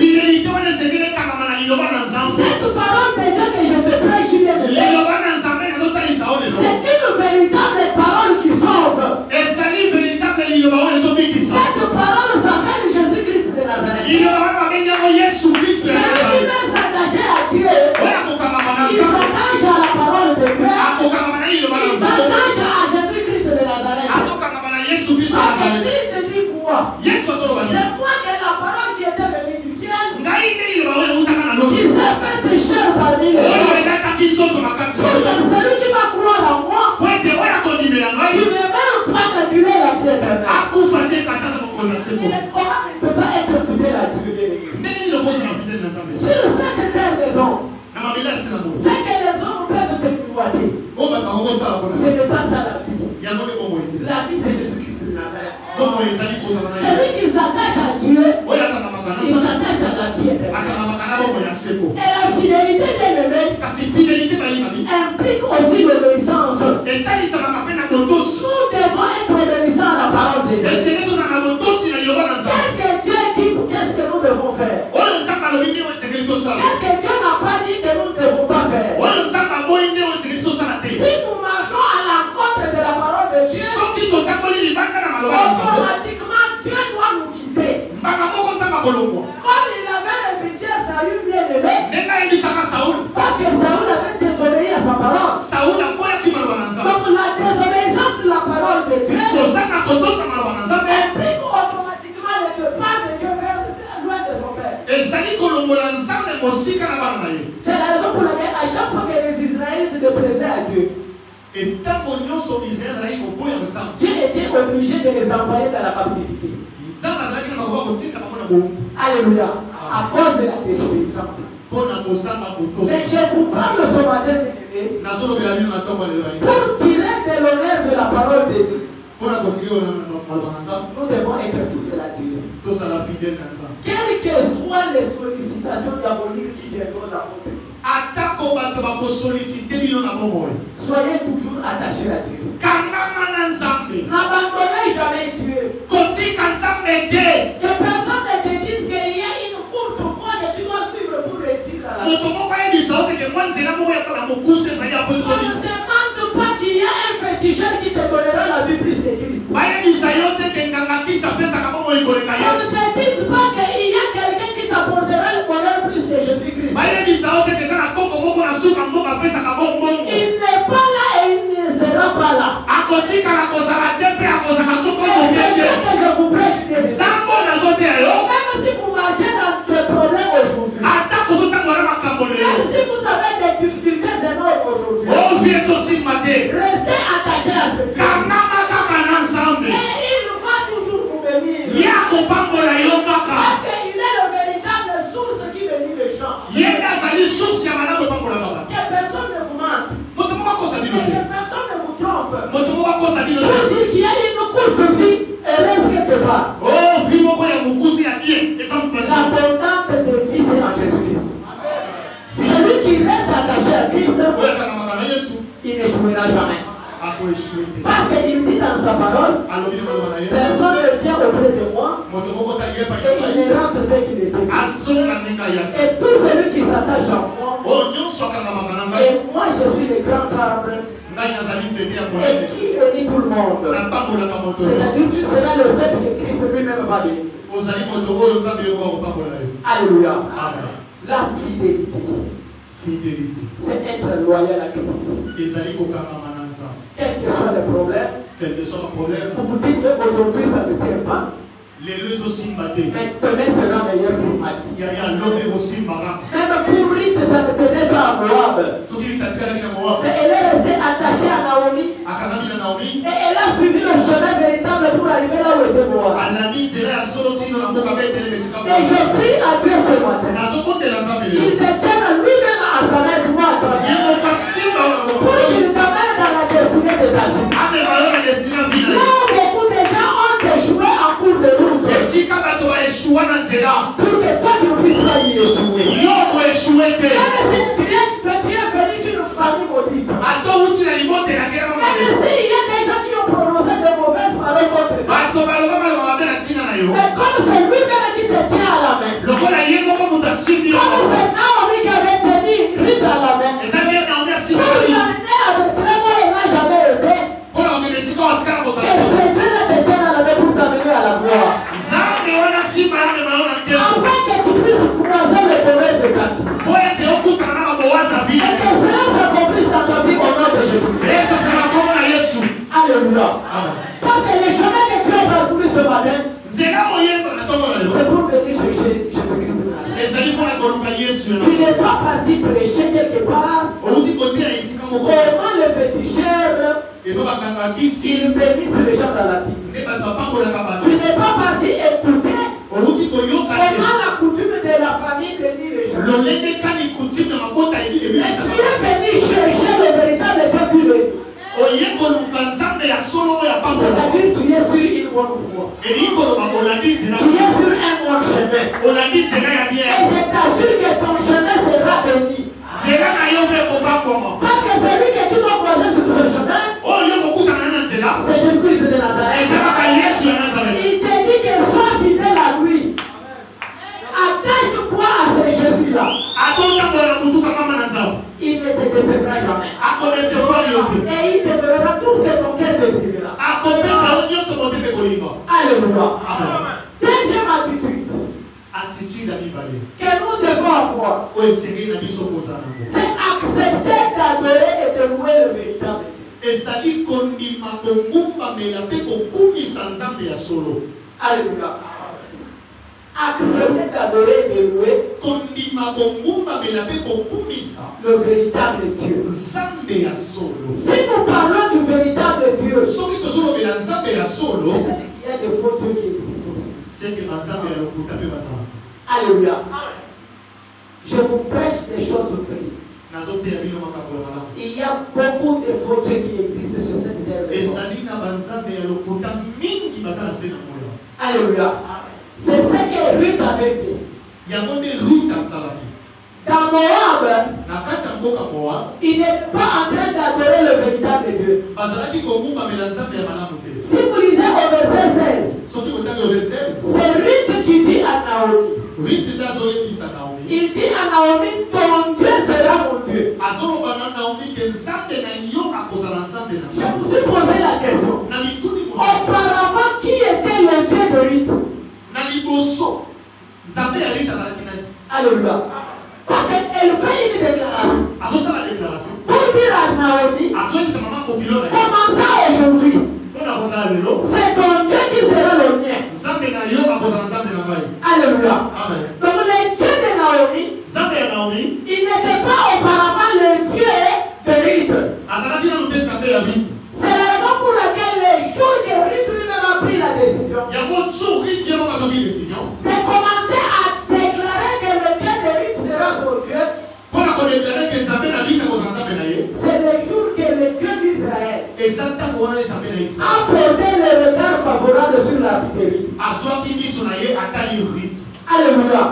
Cette parole de Dieu que je te prêche, c'est une véritable parole qui sauve. Cette parole s'appelle Jésus-Christ de Nazareth. Celui qui veut s'attacher à Dieu, il s'attache à la parole de Dieu. Il s'attache à Jésus-Christ de Nazareth. Jésus-Christ dit quoi? C'est moi que la parole qui était venue du ciel, qui s'est fait pécher parmi les hommes. Pour que celui qui va croire en moi, qui ne veut pas calculer la vie éternelle. Comment il ne peut pas être fidèle à Dieu? Sur cette terre des hommes, ce que les hommes peuvent te dévoiler, ce n'est pas ça la vie. La vie c'est Jésus-Christ de Nazareth. Celui qui s'attache à Dieu, il s'attache à la vie éternelle. Et la fidélité bien-aimée implique aussi l'obéissance. Nous devons être obéissants à la parole de Dieu. Qu'est-ce que Dieu dit? Qu'est-ce que nous devons faire? Qu'est-ce que Dieu n'a pas dit que nous ne devons pas faire? Si nous marchons à l'encontre de la parole de Dieu, automatiquement Dieu doit nous quitter. Comme il avait répété à Saül bien-aimé, parce que Saül avait désobéi à sa parole. Donc la désobéissance de la parole de Dieu implique automatiquement le départ de Dieu vers loin de son Père. C'est la raison pour laquelle à chaque fois que les Israélites déplaisaient à Dieu, Dieu était obligé de les envoyer dans la captivité. Alléluia. À cause de la désobéissance. Mais je vous parle ce matin, pour tirer de l'honneur de la parole de Dieu. Nous devons être fidèles à Dieu. Quelles que soient les sollicitations diaboliques qui viendront dans votre vie, soyez toujours attachés à Dieu. N'abandonnez jamais Dieu. Que personne ne te dise qu'il y a une courte voie que tu dois suivre pour réussir dans la vie. On ne demande pas qu'il y a un féticheur qui te donnera la vie plus que Christ. On ne te dise pas qu'il y a quelqu'un qui t'apportera le bonheur plus que Jésus-Christ. Il n'est pas là et il ne sera pas là. parole, personne ne vient auprès de moi et il ne rentre dès qu'il est écrit. Et tout celui qui s'attache à moi, et moi je suis le grand arbre et qui unit tout le monde. C'est-à-dire tu seras le cep que Christ lui-même va bénir. Alléluia. La fidélité. C'est être loyal à Christ. Quel que soit le problème, vous vous dites qu'aujourd'hui ça ne tient pas. Mais demain sera meilleur pour ma vie. Même pour Ruth, ça ne tenait pas à Moab. Mais elle est restée attachée à Naomi. Et elle a suivi le chemin véritable pour arriver là où était Moab. Et je prie à Dieu ce matin qu'il te tienne lui-même à sa main droite pour qu'il t'amène dans la destinée de ta vie. Là où beaucoup de gens ont échoué en cours de route, pour que toi tu ne puisses pas y échouer. Même si tu es venu d'une famille maudite, même s'il y a des gens qui ont prononcé de mauvaises paroles contre toi, mais comme c'est lui-même qui te tient à la main, comme c'est Naomi qui avait tenu Ruth à la main, pour l'amener avec très bon, il n'a jamais aidé, que ce Dieu te tienne à la main pour t'amener à la gloire. Afin que tu puisses croiser le bonheur de ta vie. Et que cela s'accomplisse dans ta vie au nom de Jésus. Alléluia. Parce que le chemin que tu as parcouru ce matin, c'est pour venir chercher Jésus-Christ. Tu n'es pas parti prêcher quelque part. Comment le féticheur il bénisse les gens dans la vie. Tu n'es pas parti écouter comment la coutume de la famille bénit les gens. Mais tu es venu chercher le véritable Dieu qui bénit. C'est-à-dire tu es sur une bonne voie. Tu es sur un bon chemin. Et je t'assure que ton chemin sera béni. Parce que celui que tu dois croiser sur ce chemin, c'est Jésus-Christ de Nazareth. Il te dit que sois fidèle à lui. Attache-toi à ce Jésus-là. Il ne te décevra jamais. Et il te donnera tout ce que ton cœur désirera. Alléluia. Deuxième attitude que nous devons avoir, c'est accepter d'adorer et de louer le véritable Dieu. Alléluia. Accepter d'adorer et de louer le véritable Dieu. Si nous parlons du véritable Dieu, c'est-à-dire qu'il y a des faux dieux qui existent aussi. Alléluia. Je vous prêche des choses vraies. Il y a beaucoup de faux dieux qui existent sur cette terre. Alléluia. C'est ce que Ruth avait fait. Dans Moab, il n'est pas en train d'adorer le véritable Dieu. Si vous lisez au verset 16, c'est Ruth qui dit à Naomi. Il dit à Naomi, ton Dieu sera mon Dieu. Je me suis posé la question. Auparavant, qui était le Dieu de Ruth? Alléluia. Parce qu'elle fait une déclaration. Pour dire à Naomi, comment ça aujourd'hui? C'est ton Dieu qui sera le mien. Alléluia. Donc le Dieu de Naomi, il n'était pas auparavant le Dieu de Ruth. C'est la raison pour laquelle les jours que Ruth lui-même a pris la décision de commencer à déclarer que le Dieu de Ruth sera son Dieu, c'est le jour que le Dieu d'Israël a porté le regard favorable sur la vie de Ruth. Alléluia.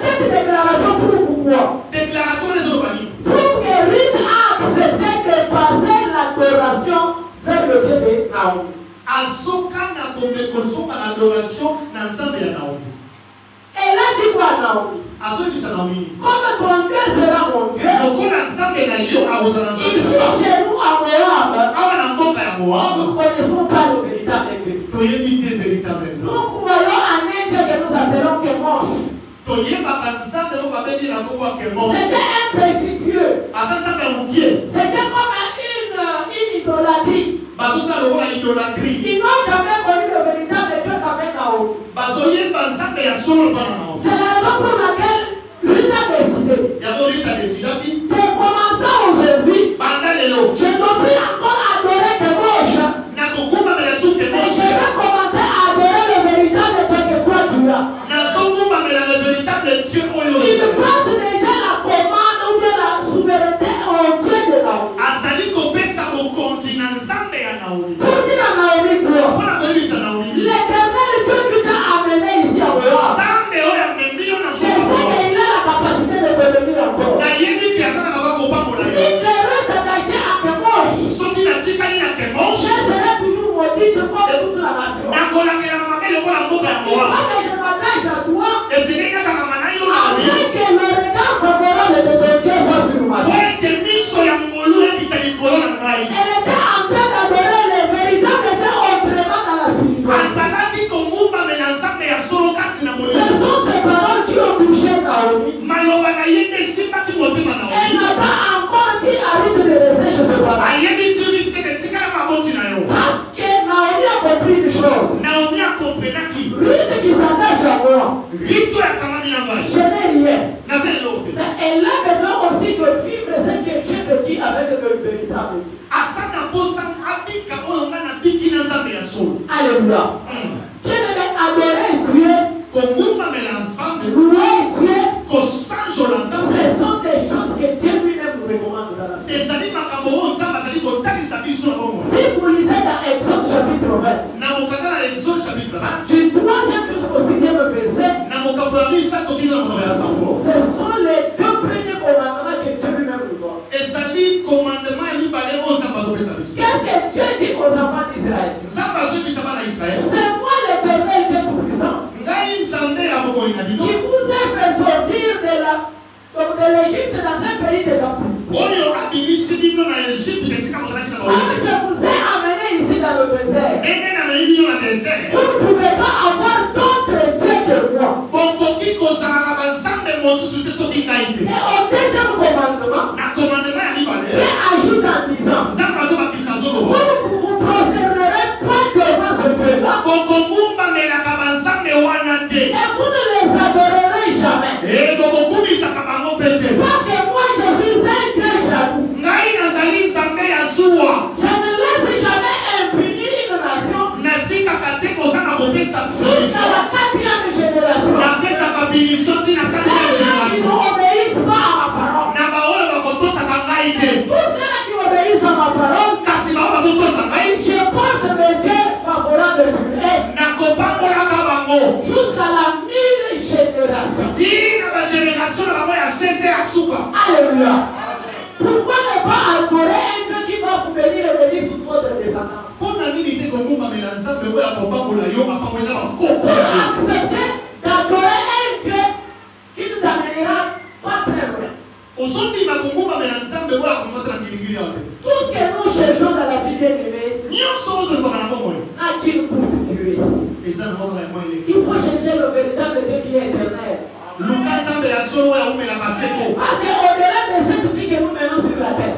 Cette déclaration prouve quoi? Prouve que Ruth a accepté de passer l'adoration vers le Dieu de Naomi. Azokana komekosoka na adoration na nzambe ya Naomi. Elle a dit quoi à Naomi? Comme ton Dieu sera mon Dieu. Ici chez nous à Moab, nous ne connaissons pas le véritable Dieu. Nous croyons en un Dieu que nous appelons Kemosh. C'était un petit Dieu. C'était comme une idolâtrie. Ils n'ont jamais connu le véritable Dieu qu'avec Naomi. C'est la raison pour laquelle Ruth a décidé de commencer aujourd'hui. Je ne peux plus encore adorer Kemosh. Mais je vais commencer à adorer le véritable Dieu que toi tu as. Il passe déjà la commande ou bien la souveraineté au Dieu de Naomi. Pour dire à Naomi quoi? L'Éternel Dieu qui t'a amené ici à Moab. Je sais qu'il a la capacité de devenir encore. Si les restes attachés à Kemosh, je serai toujours maudite comme toute la nation. Il faut que je m'attache à toi afin que le regard favorable de ton Dieu soit sur moi. Elle était en train d'adorer les véritables Dieux autrement dans la spiritualité. Ce sont ces paroles qui ont touché Naomi. Elle n'a pas encore dit à Ruth de rester chez ses parents. Parce que Naomi a compris une chose. Ruth qui s'attache à moi, je n'ai rien. Mais elle a besoin aussi de vivre ce que j'ai vécu avec le véritable Dieu. Alléluia. Je devais adorer Dieu, louer Dieu. Ce sont des choses que Dieu lui-même nous recommande dans la vie. Si vous lisez dans Exode chapitre 20, du 3e jusqu'au 6e verset, ce sont les 2 premiers commandements que Dieu lui-même nous donne. Qu'est-ce que Dieu dit aux enfants d'Israël? C'est moi l'Éternel Dieu Tout-Puissant qui vous a fait sortir de l'Égypte dans un pays de captivité. Comme je vous ai amené ici dans le désert, vous ne pouvez pas avoir d'autres dieux que moi. Et au 2e commandement, Dieu ajoute en disant, vous ne vous prosternerez pas devant ce Dieu-là. Et vous ne les adorerez jamais. Parce que moi je suis un Dieu jaloux. Je ne laisse jamais impunir une nation jusqu'à la 4e génération. Ceux qui ne obéissent pas à ma parole. Tous ceux qui obéissent à ma parole, je porte mes yeux favorables sur eux jusqu'à la 1000e génération. Alléluia. Pourquoi ne pas adorer un Dieu qui va vous bénir et bénir toute votre descendance? Pour accepter d'adorer un Dieu qui nous amènera pas très loin. Tout ce que nous cherchons dans la vie bien-aimée n'a qu'une courte durée. Il faut chercher le véritable Dieu qui est éternel. Parce qu'au-delà de cette vie que nous menons sur la terre,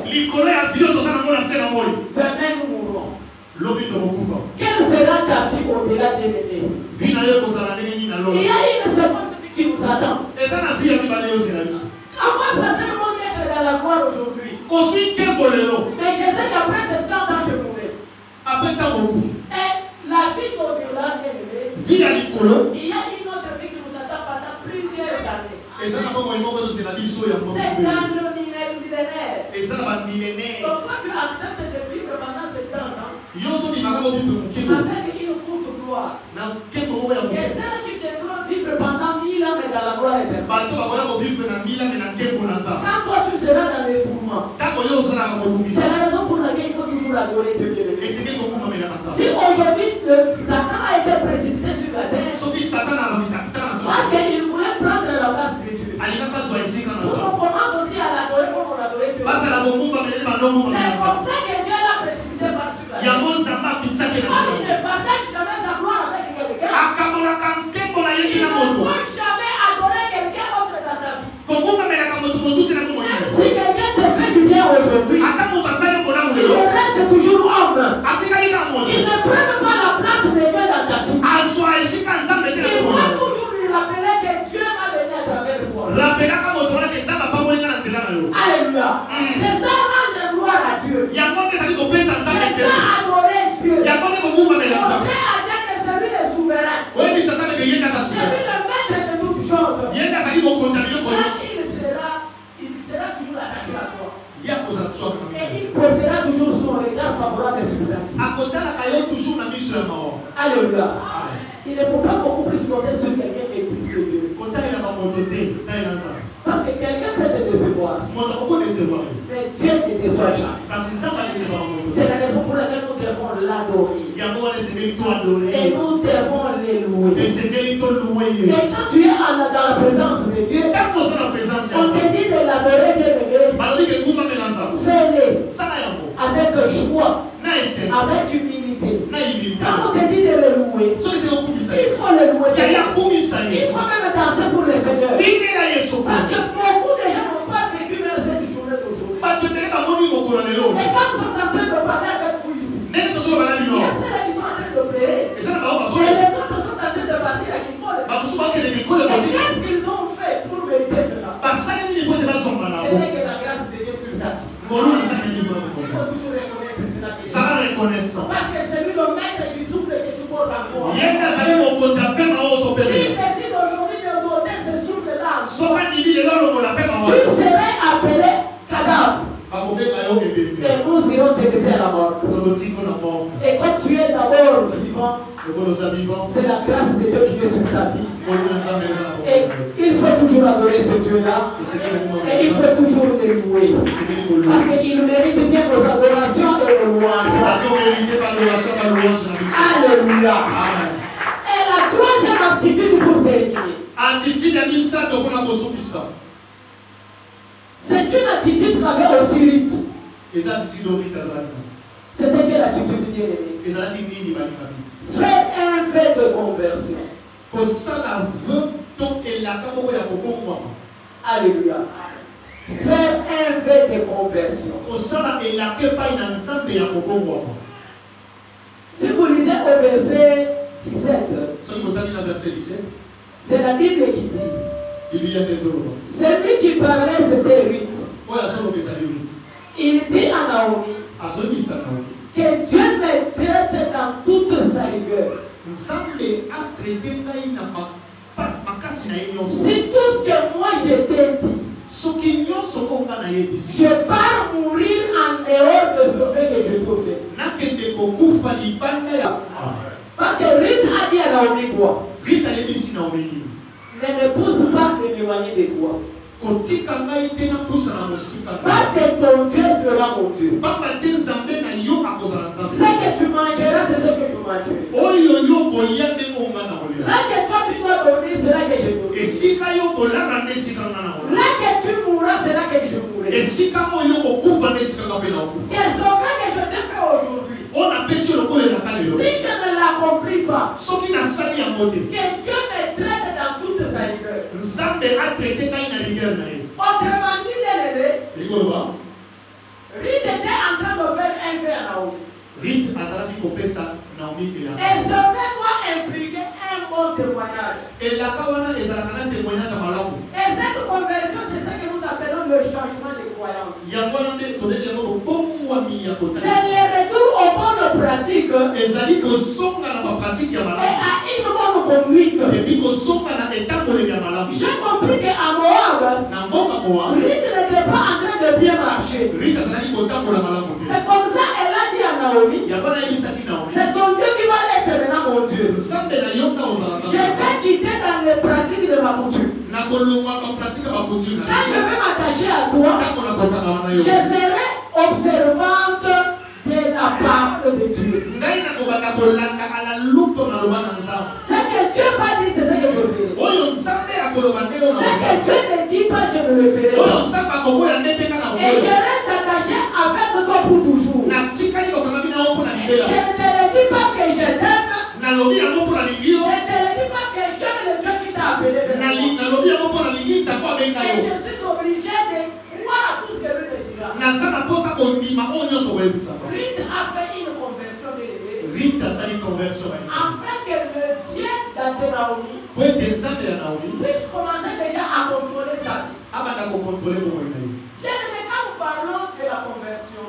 demain nous mourrons. Quelle sera ta vie au-delà de l'ennemi? Il y a une seconde vie qui nous attend. Avant sincèrement d'être dans la gloire aujourd'hui. Mais je sais qu'après 70 ans je mourrai. Et la vie au-delà de l'ennemi, il y a une autre vie qui nous attend pendant plusieurs années. C'est dans le millénaire. Donc toi tu acceptes de vivre pendant 70 ans avec une courte gloire. Et celles qui viendront vivre pendant 1000 ans mais dans la gloire éternelle. Quand toi tu seras dans les tourments, c'est la raison pour laquelle il faut toujours adorer Dieu bien-aimé. Si aujourd'hui Satan a été précipité sur la terre, parce qu'il voulait prendre la place de Dieu. On commence aussi à l'adorer comme on adorait Dieu. C'est comme ça que Dieu l'a précipité par-dessus la terre. Comme il ne partage jamais sa gloire avec quelqu'un, il ne doit jamais adorer quelqu'un autre dans ta vie. Même si quelqu'un te fait du bien aujourd'hui, il reste toujours homme. Il ne prend pas la place de Dieu dans ta vie. Il va toujours lui rappeler que Dieu m'a venu à travers toi. Alléluia. C'est ça rendre gloire à Dieu. C'est ça adorer Dieu. Montrer à Dieu que c'est lui le souverain. C'est lui le maître de toutes choses. Il sera toujours attaché à toi. Et il portera toujours son regard favorable sur ta vie. Alléluia. Il ne faut pas beaucoup plus compter sur quelqu'un qui est plus que Dieu. Parce que quelqu'un peut te décevoir. Mais Dieu ne te déçoit jamais. C'est la raison pour laquelle nous devons l'adorer. Et nous devons les louer. Et quand tu es dans la présence de Dieu, on te dit de l'adorer, fais-le avec joie, avec humilité. Quand on te dit de le louer, il faut le louer. Il faut même danser pour le Seigneur. Parce que beaucoup de gens n'ont pas vécu même cette journée d'aujourd'hui. Et quand nous sommes en train de parler avec vous ici, il y a ceux qui sont en train de pleurer. Et les autres sont en train de partir à Kimbole. Et qu'est-ce qu'ils ont fait pour mériter cela? Ce n'est que la grâce de Dieu sur ta vie. Il faut toujours reconnaître cela. Parce que c'est lui le maître qui souffle et qui te porte encore. S'il décide aujourd'hui de donner ce souffle-là, tu serais appelé cadavre. Et nous irons te laisser à la mort. Et comme tu es d'abord vivant, c'est la grâce de Dieu qui est sur ta vie. Et il faut toujours adorer ce Dieu-là. Et il faut toujours le louer. Parce qu'il mérite bien nos adorations et nos louanges. Alléluia. Et la troisième aptitude pour terminer, c'est une attitude qui avait aussi rite. C'était quelle attitude bien-aimée? Faire un vœu de conversion. Alléluia. Faire un vœu de conversion. Si vous lisez au verset 17, c'est la Bible qui dit, celui qui parlait c'était Ruth. Il dit à Naomi que Dieu me traite dans toute sa rigueur. Si tout ce que moi je t'ai dit, je pars mourir en dehors de ce fait que je te fais. Parce que Ruth a dit à Naomi quoi? Ne pousse pas de m'éloigner de toi. Parce que ton Dieu sera mon Dieu. Ce que tu mangeras, c'est ce que je mangerai. Là que toi tu dois dormir, c'est là que je dormirai. Là que tu mourras, c'est là que je mourrai. Et ce que je te fais aujourd'hui, si je ne l'accomplis pas, que Dieu me traite dans toute sa rigueur. Autrement dit, Ruth était en train de faire un vœu à Naomi. Et ce fait doit impliquer un bon témoignage. Et cette conversion, c'est ce que nous appelons le changement de croyance. C'est le retour aux bonnes pratiques et à une bonne conduite. J'ai compris qu'à Moab, Ruth n'était pas en train de bien marcher. C'est comme ça elle a dit à Naomi, c'est ton Dieu qui va être maintenant mon Dieu. Je vais quitter dans les pratiques de ma coutume. Quand je vais m'attacher à toi, je serai observante de la parole de Dieu. Dieu va dire, c'est ce que je ferai. Ce que Dieu ne dit pas, je ne le ferai pas. Et je reste attaché avec toi pour toujours. Je ne te le dis parce que je t'aime. Je ne te le dis parce que j'aime le Dieu qui t'a appelé. Et je suis obligé de croire à tout ce que lui me dira. Ruth a fait une conversion de afin que le Dieu de Naomi puisse commencer déjà à contrôler sa vie. Bien aimé, quand nous parlons de la conversion,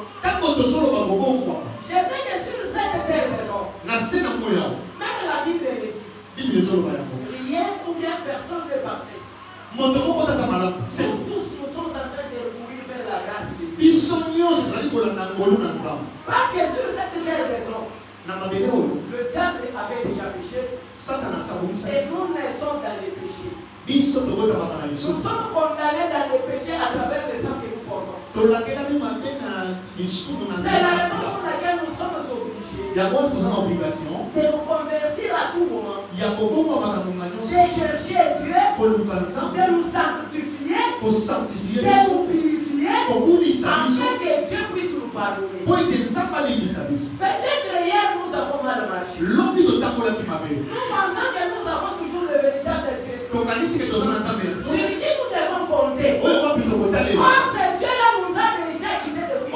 je sais que sur cette terre maison, même la Bible le dit, rien ou bien personne n'est parfait. Nous tous, nous sommes en train de recourir vers la grâce de Dieu. Parce que sur cette terre maison, le diable avait déjà péché. Et nous naissons dans les péchés. Nous sommes condamnés dans les péchés à travers les sang que nous portons. C'est la raison pour laquelle nous sommes obligés de nous convertir à tout moment, de chercher Dieu, de nous sanctifier, de nous purifier, afin que Dieu puisse nous pardonner. Peut-être hier nous avons mal marché. Nous pensons que nous avons toujours le véritable Dieu. Sur qui nous devons compter. Or, ce Dieu-là nous a déjà quittés depuis.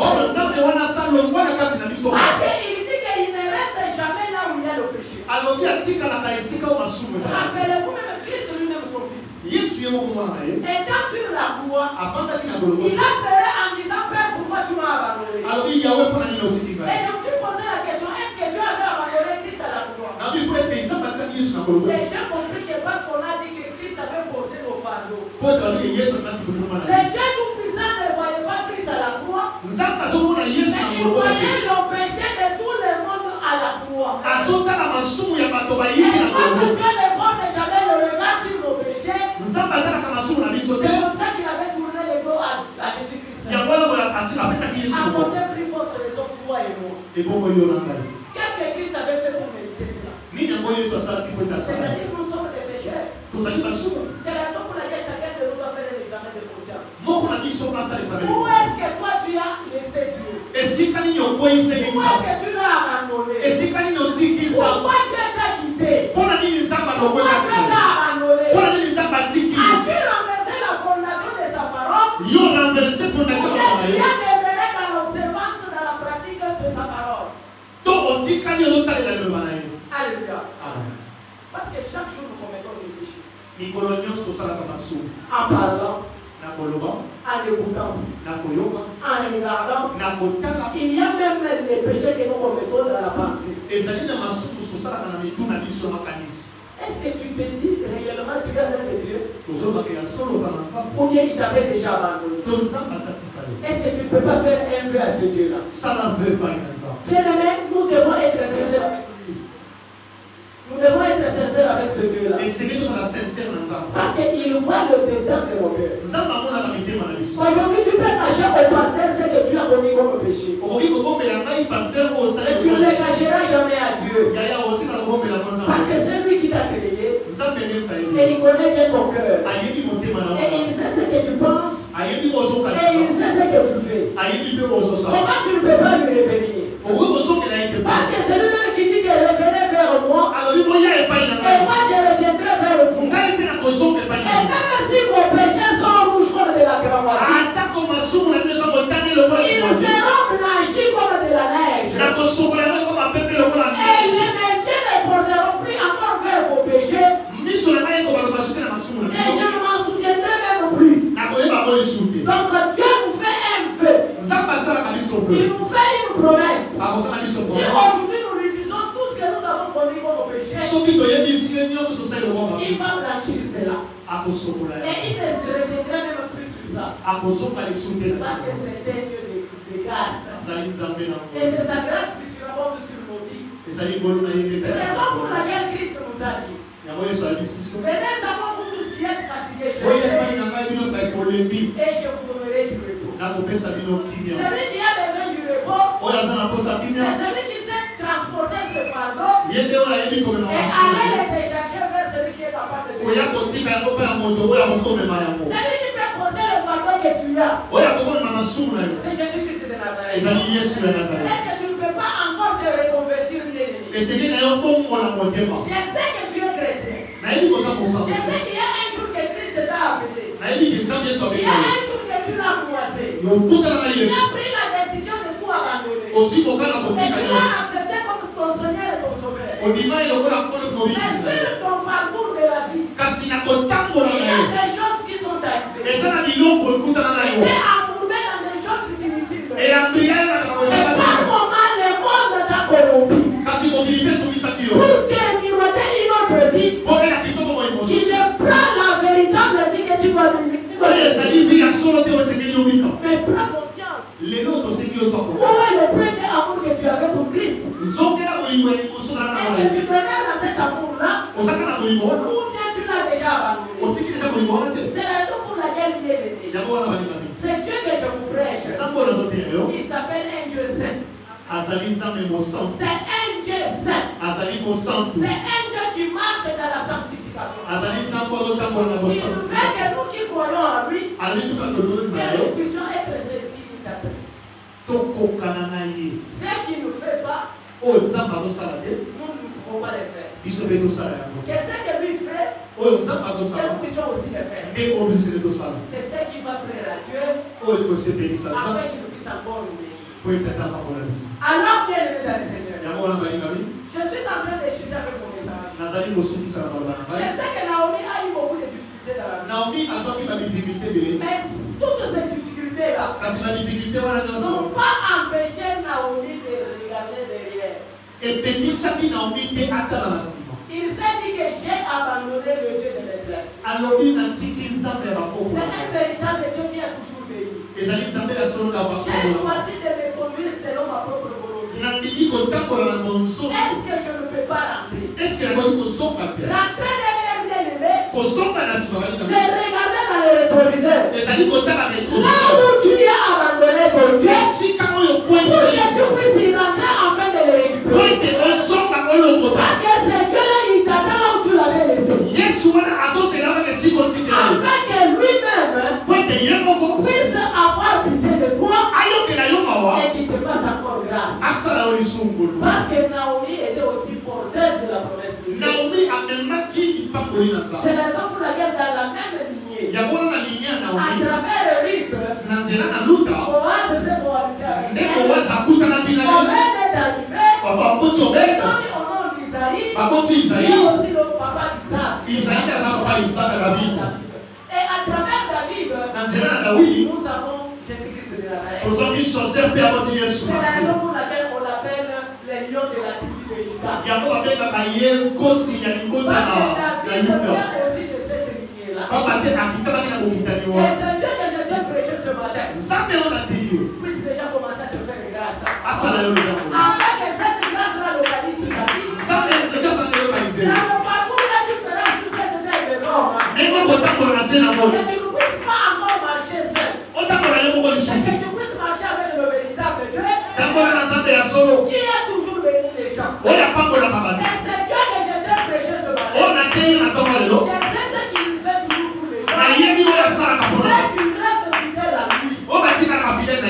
Parce qu'il dit qu'il ne reste jamais là où il y a le péché. Rappelez-vous même Christ lui-même son fils. Étant sur la croix, il a pleuré en disant Père, pourquoi tu m'as abandonné? Et je me suis posé la question, est-ce que Dieu avait abandonné Christ à la croix? Et j'ai compris que parce qu'on a dit que Christ avait porté nos fardeaux. Le Dieu tout-puissant ne voyait pas Christ à la croix, mais il voyait le péché de tout le monde à la croix. Et comme Dieu ne porte jamais le regard sur nos péchés, c'est comme ça qu'il avait tourné le dos à Jésus-Christ. À monter plus forte raison, toi et moi. Qu'est-ce que Christ avait fait pour mériter cela? C'est-à-dire que nous sommes des pécheurs. C'est la raison pour laquelle chacun de nous doit faire un examen de conscience. Où est-ce que toi tu as laissé Dieu? Où est-ce que tu l'as abandonné? Pourquoi Dieu t'a quitté? Pourquoi Dieu t'a abandonné? As-tu renversé la fondation de sa parole? Ou bien tu as demeuré dans l'observance, dans la pratique de sa parole? Alléluia. Parce que chaque jour nous commettons des péchés. En parlant, en écoutant, en regardant, il y a même les péchés que nous commettons dans la pensée. Est-ce que tu te dis réellement tu es avec Dieu? Ou bien il t'avait déjà abandonné? Est-ce que tu ne peux pas faire un vœu à ce Dieu-là? Bien aimé, nous devons être sincères avec lui. Nous devons être sincères avec ce Dieu-là. Parce qu'il voit le dedans de nos cœurs. Aujourd'hui, tu peux cacher au pasteur ce que tu as commis comme péché. Et tu ne le cacheras jamais à Dieu. Parce que c'est lui qui t'a créé. Et il connaît bien ton cœur. Et il sait ce que tu penses. Et il sait ce que tu fais. Comment tu ne peux pas lui revenir? Parce que c'est lui-même qui dit que revenez vers moi. Et moi je reviendrai vers vous. Et même si vos péchés sont rouges comme de la cramoisie, ils seront blanchis comme de la neige. Et les messieurs ne porteront plus encore vers vos péchés. Et je ne m'en souviendrai même plus. Donc Dieu nous fait un vœu. Il nous fait une promesse. Si aujourd'hui nous refusons tout ce que nous avons commis comme péché, il va blanchir cela. Et il ne se reviendrait même plus sur ça. Parce que c'est un Dieu de grâce. Et c'est sa grâce qui sera bonne sur nos vies. C'est la raison pour laquelle Christ nous a dit: venez savoir vous tous qui êtes fatigués, et je vous donnerai du repos. Celui qui a besoin du repos, c'est celui qui sait transporter ses fardeaux Et aller les décharger vers celui qui est capable de te donner. Celui qui peut poser le fardeau que tu as. C'est Jésus-Christ de Nazareth. Est-ce que tu ne peux pas encore te reconvertir, bien-aimé? Je sais que tu es chrétien. Je sais qu'il y a un jour que Christ t'a appelé. Il y a un jour que tu l'as croisé. Il a pris la décision de tout abandonner. Et tu l'as accepté comme ton Seigneur et ton Sauveur. Mais sur ton parcours de la vie, il y a des choses qui sont arrivées. Tu es embourbé dans des choses inutiles. Et par moment, le monde t'a corrompu. Pour terminer une autre vie, tu ne prends la véritable vie que tu dois vivre. Mais prends conscience. Où est le premier amour que tu avais pour Christ? Est-ce que tu demeures dans cet amour-là? Ou bien tu l'as déjà abandonné? C'est la raison pour laquelle il est venu. C'est Dieu que je vous prêche. Il s'appelle un Dieu saint. C'est un Dieu saint. C'est un Dieu qui marche dans la sanctification. Il fait que nous qui croyons en lui, que nous puissions être ses imitateurs. Ce qui ne nous fait pas, nous ne pouvons pas le faire. Que ce que lui fait, que nous puissions aussi le faire. C'est ce qui va plaire à Dieu, afin qu'il nous puisse encore nous bénir. Alors, bien aimé dans le Seigneur, je suis en train de chuter avec mon message. Je sais que Naomi a eu beaucoup de difficultés dans la vie. Mais toutes ces difficultés-là n'ont pas empêché Naomi de regarder derrière. Il s'est dit que j'ai abandonné le Dieu de l'Éternel. C'est un véritable Dieu qui a toujours béni. J'ai choisi de me conduire selon ma propre volonté. Est-ce que je ne peux pas rentrer? Rentrer derrière bien-aimé, c'est regarder dans le rétroviseur. Là où tu as abandonné ton Dieu, pour que tu puisses y rentrer afin de le récupérer. Parce que ce Dieu-là, il t'attend là où tu l'avais laissé. Afin que lui-même puisse avoir pitié de toi et qu'il te fasse encore grâce. Parce que Naomi était aussi porteuse de la promesse de Dieu. C'est la raison pour laquelle dans la même lignée, à travers Ruth, Boaz s'est coalisé avec elle. Obed est arrivé. Ils ont mis au nom d'Isaïe. Il y a aussi le papa d'Isaac. Et à travers David, nous avons Jésus-Christ de Nazareth. C'est la raison pour laquelle on l'appelle les lions de la tribu de Juda. Parce que David vient aussi de cette lignée-là. Et c'est Dieu que je viens prêcher ce matin. Puisse déjà commencer à te faire grâce. Afin que cette grâce-là localise ta vie. Dans le parcours là, tu feras sur cette terre de l'homme. Et tu ne puisses pas encore marcher seul. Et que tu puisses marcher avec le véritable Dieu. Qui a toujours béni les gens. Et c'est Dieu que je t'ai prêché ce matin. Je sais ce qu'il fait toujours pour les gens. C'est qu'il reste fidèle à lui. Si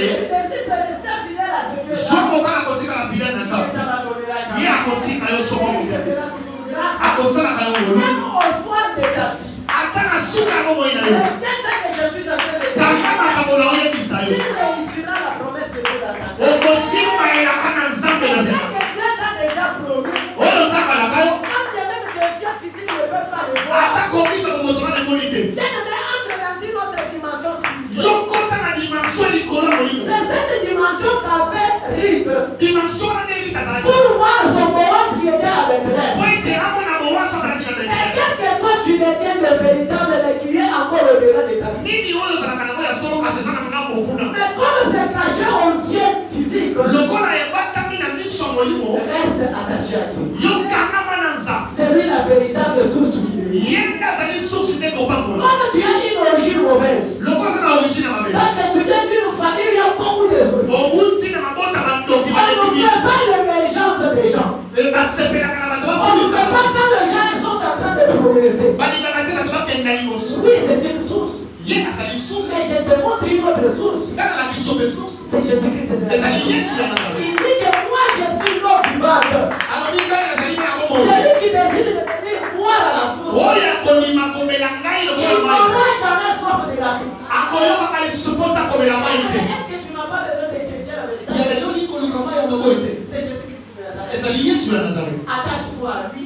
tu décides de rester fidèle à ce Dieu-là, il t'abandonnera jamais. Il te fera toujours grâce. Même au soir de ta vie. C'est ce que je suis en train de dire. Il réussira la promesse de Dieu dans ta vie. Dieu t'a déjà promis. Quand même les yeux physiques ne peuvent pas le voir. Dieu entre dans une autre dimension spirituelle. C'est cette dimension qu'avait Ruth pour voir son Boaz qui était avec elle. Et qu'est-ce que toi tu détiens de véritable mais qui est encore au-delà de ta vie? Mais comme c'est caché aux yeux physiques, reste attaché à Dieu. C'est lui la véritable source qui est. Comme tu as une origine mauvaise, parce que tu viens d'une famille, il y a beaucoup de soucis. On ne fait pas l'émergence des gens. Il n'aura jamais soif de la vie. Est-ce que tu n'as pas besoin de chercher la vérité? C'est Jésus-Christ de Nazareth. Attache-toi à lui,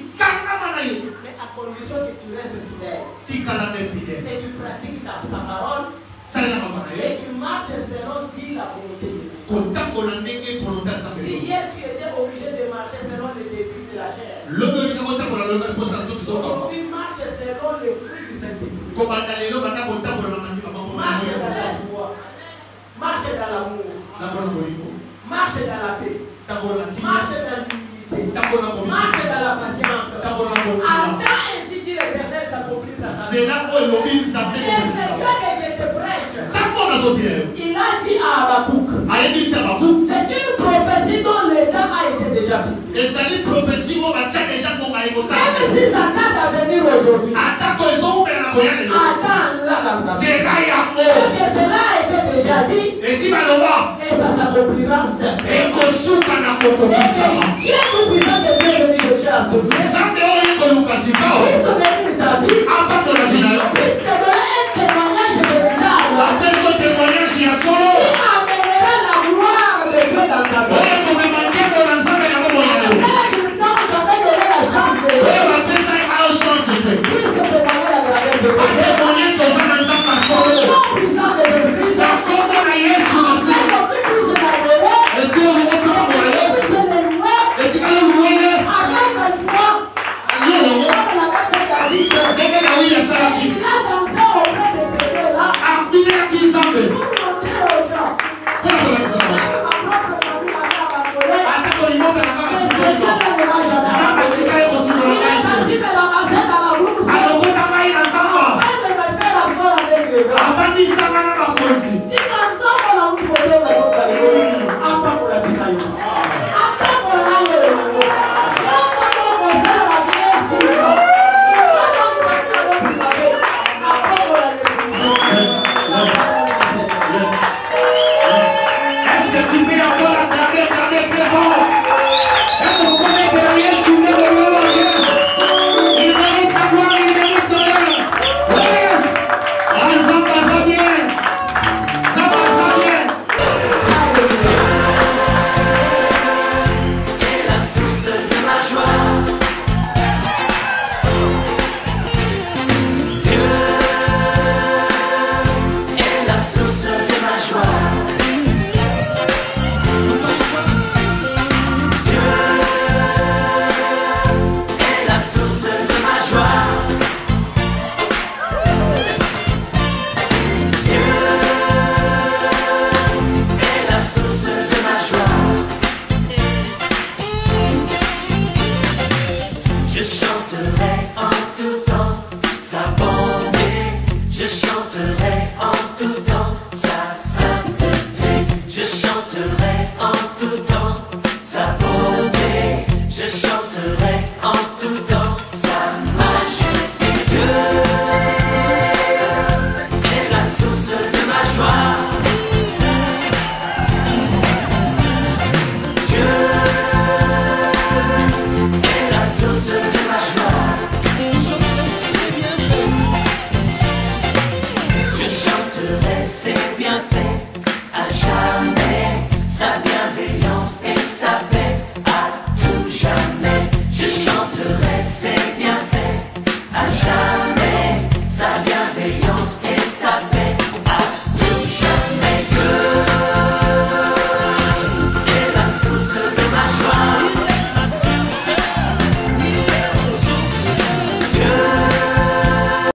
mais à condition que tu restes fidèle. Et tu pratiques sa parole. Et tu marches selon dit la volonté de Dieu. Si hier tu étais obligé de marcher selon les désirs de la chair, aujourd'hui marche selon les fruits du Saint-Esprit. Marche dans la joie, marche dans l'amour, marche dans la paix, marche dans l'humilité, marche dans la patience. Attends ainsi dit l'Éternel s'accomplit dans ta vie. Et c'est que je te prêche. Il a dit à Habakkuk, c'est une prophétie dont le temps a été déjà fixé. Même si ça tarde à venir aujourd'hui, attends-la dans ta vie. Parce que cela a été déjà dit, et ça s'accomplira certainement. Dieu tout-puissant de Dieu est venu chercher à se dire, puisse bénir ta vie, puisse te donner un témoignage véritable qui amènera la gloire de Dieu dans ta vie. Puisse témoigner la grandeur de Dieu. Le nom puissant de Jésus-Christ. Afin que tu puisses l'adorer. Et que tu puisses le louer. Avec une foi. Comme l'a fait David. Il a dansé auprès de ces deux-là. Pour montrer aux gens. Ma propre famille m'avait abandonné. Mais ce Dieu-là ne m'a jamais abandonné. Il est parti me ramasser dans la bourse. Est-ce que tu peux encore acclamer très fort? Est-ce que vous connaissez que Jésus est le roi? Il mérite ta gloire, il mérite l'honneur. Yes! Ça passe bien. Ça passe bien. Et la source de ma joie. Dieu est la source de ma joie. Dieu est la source de ma joie. Dieu est la source de ma joie. Je chanterai en tout temps sa bonté. Je chanterai en tout temps sa sainteté. Je chanterai en tout temps sa bonté. Je chanterai en tout temps sa majesté. Dieu est la source de ma joie. Dieu est la source de ma joie. Je chanterai ses bienfaits à jamais, sa bienveillance et sa paix à tout jamais. Je chanterai ses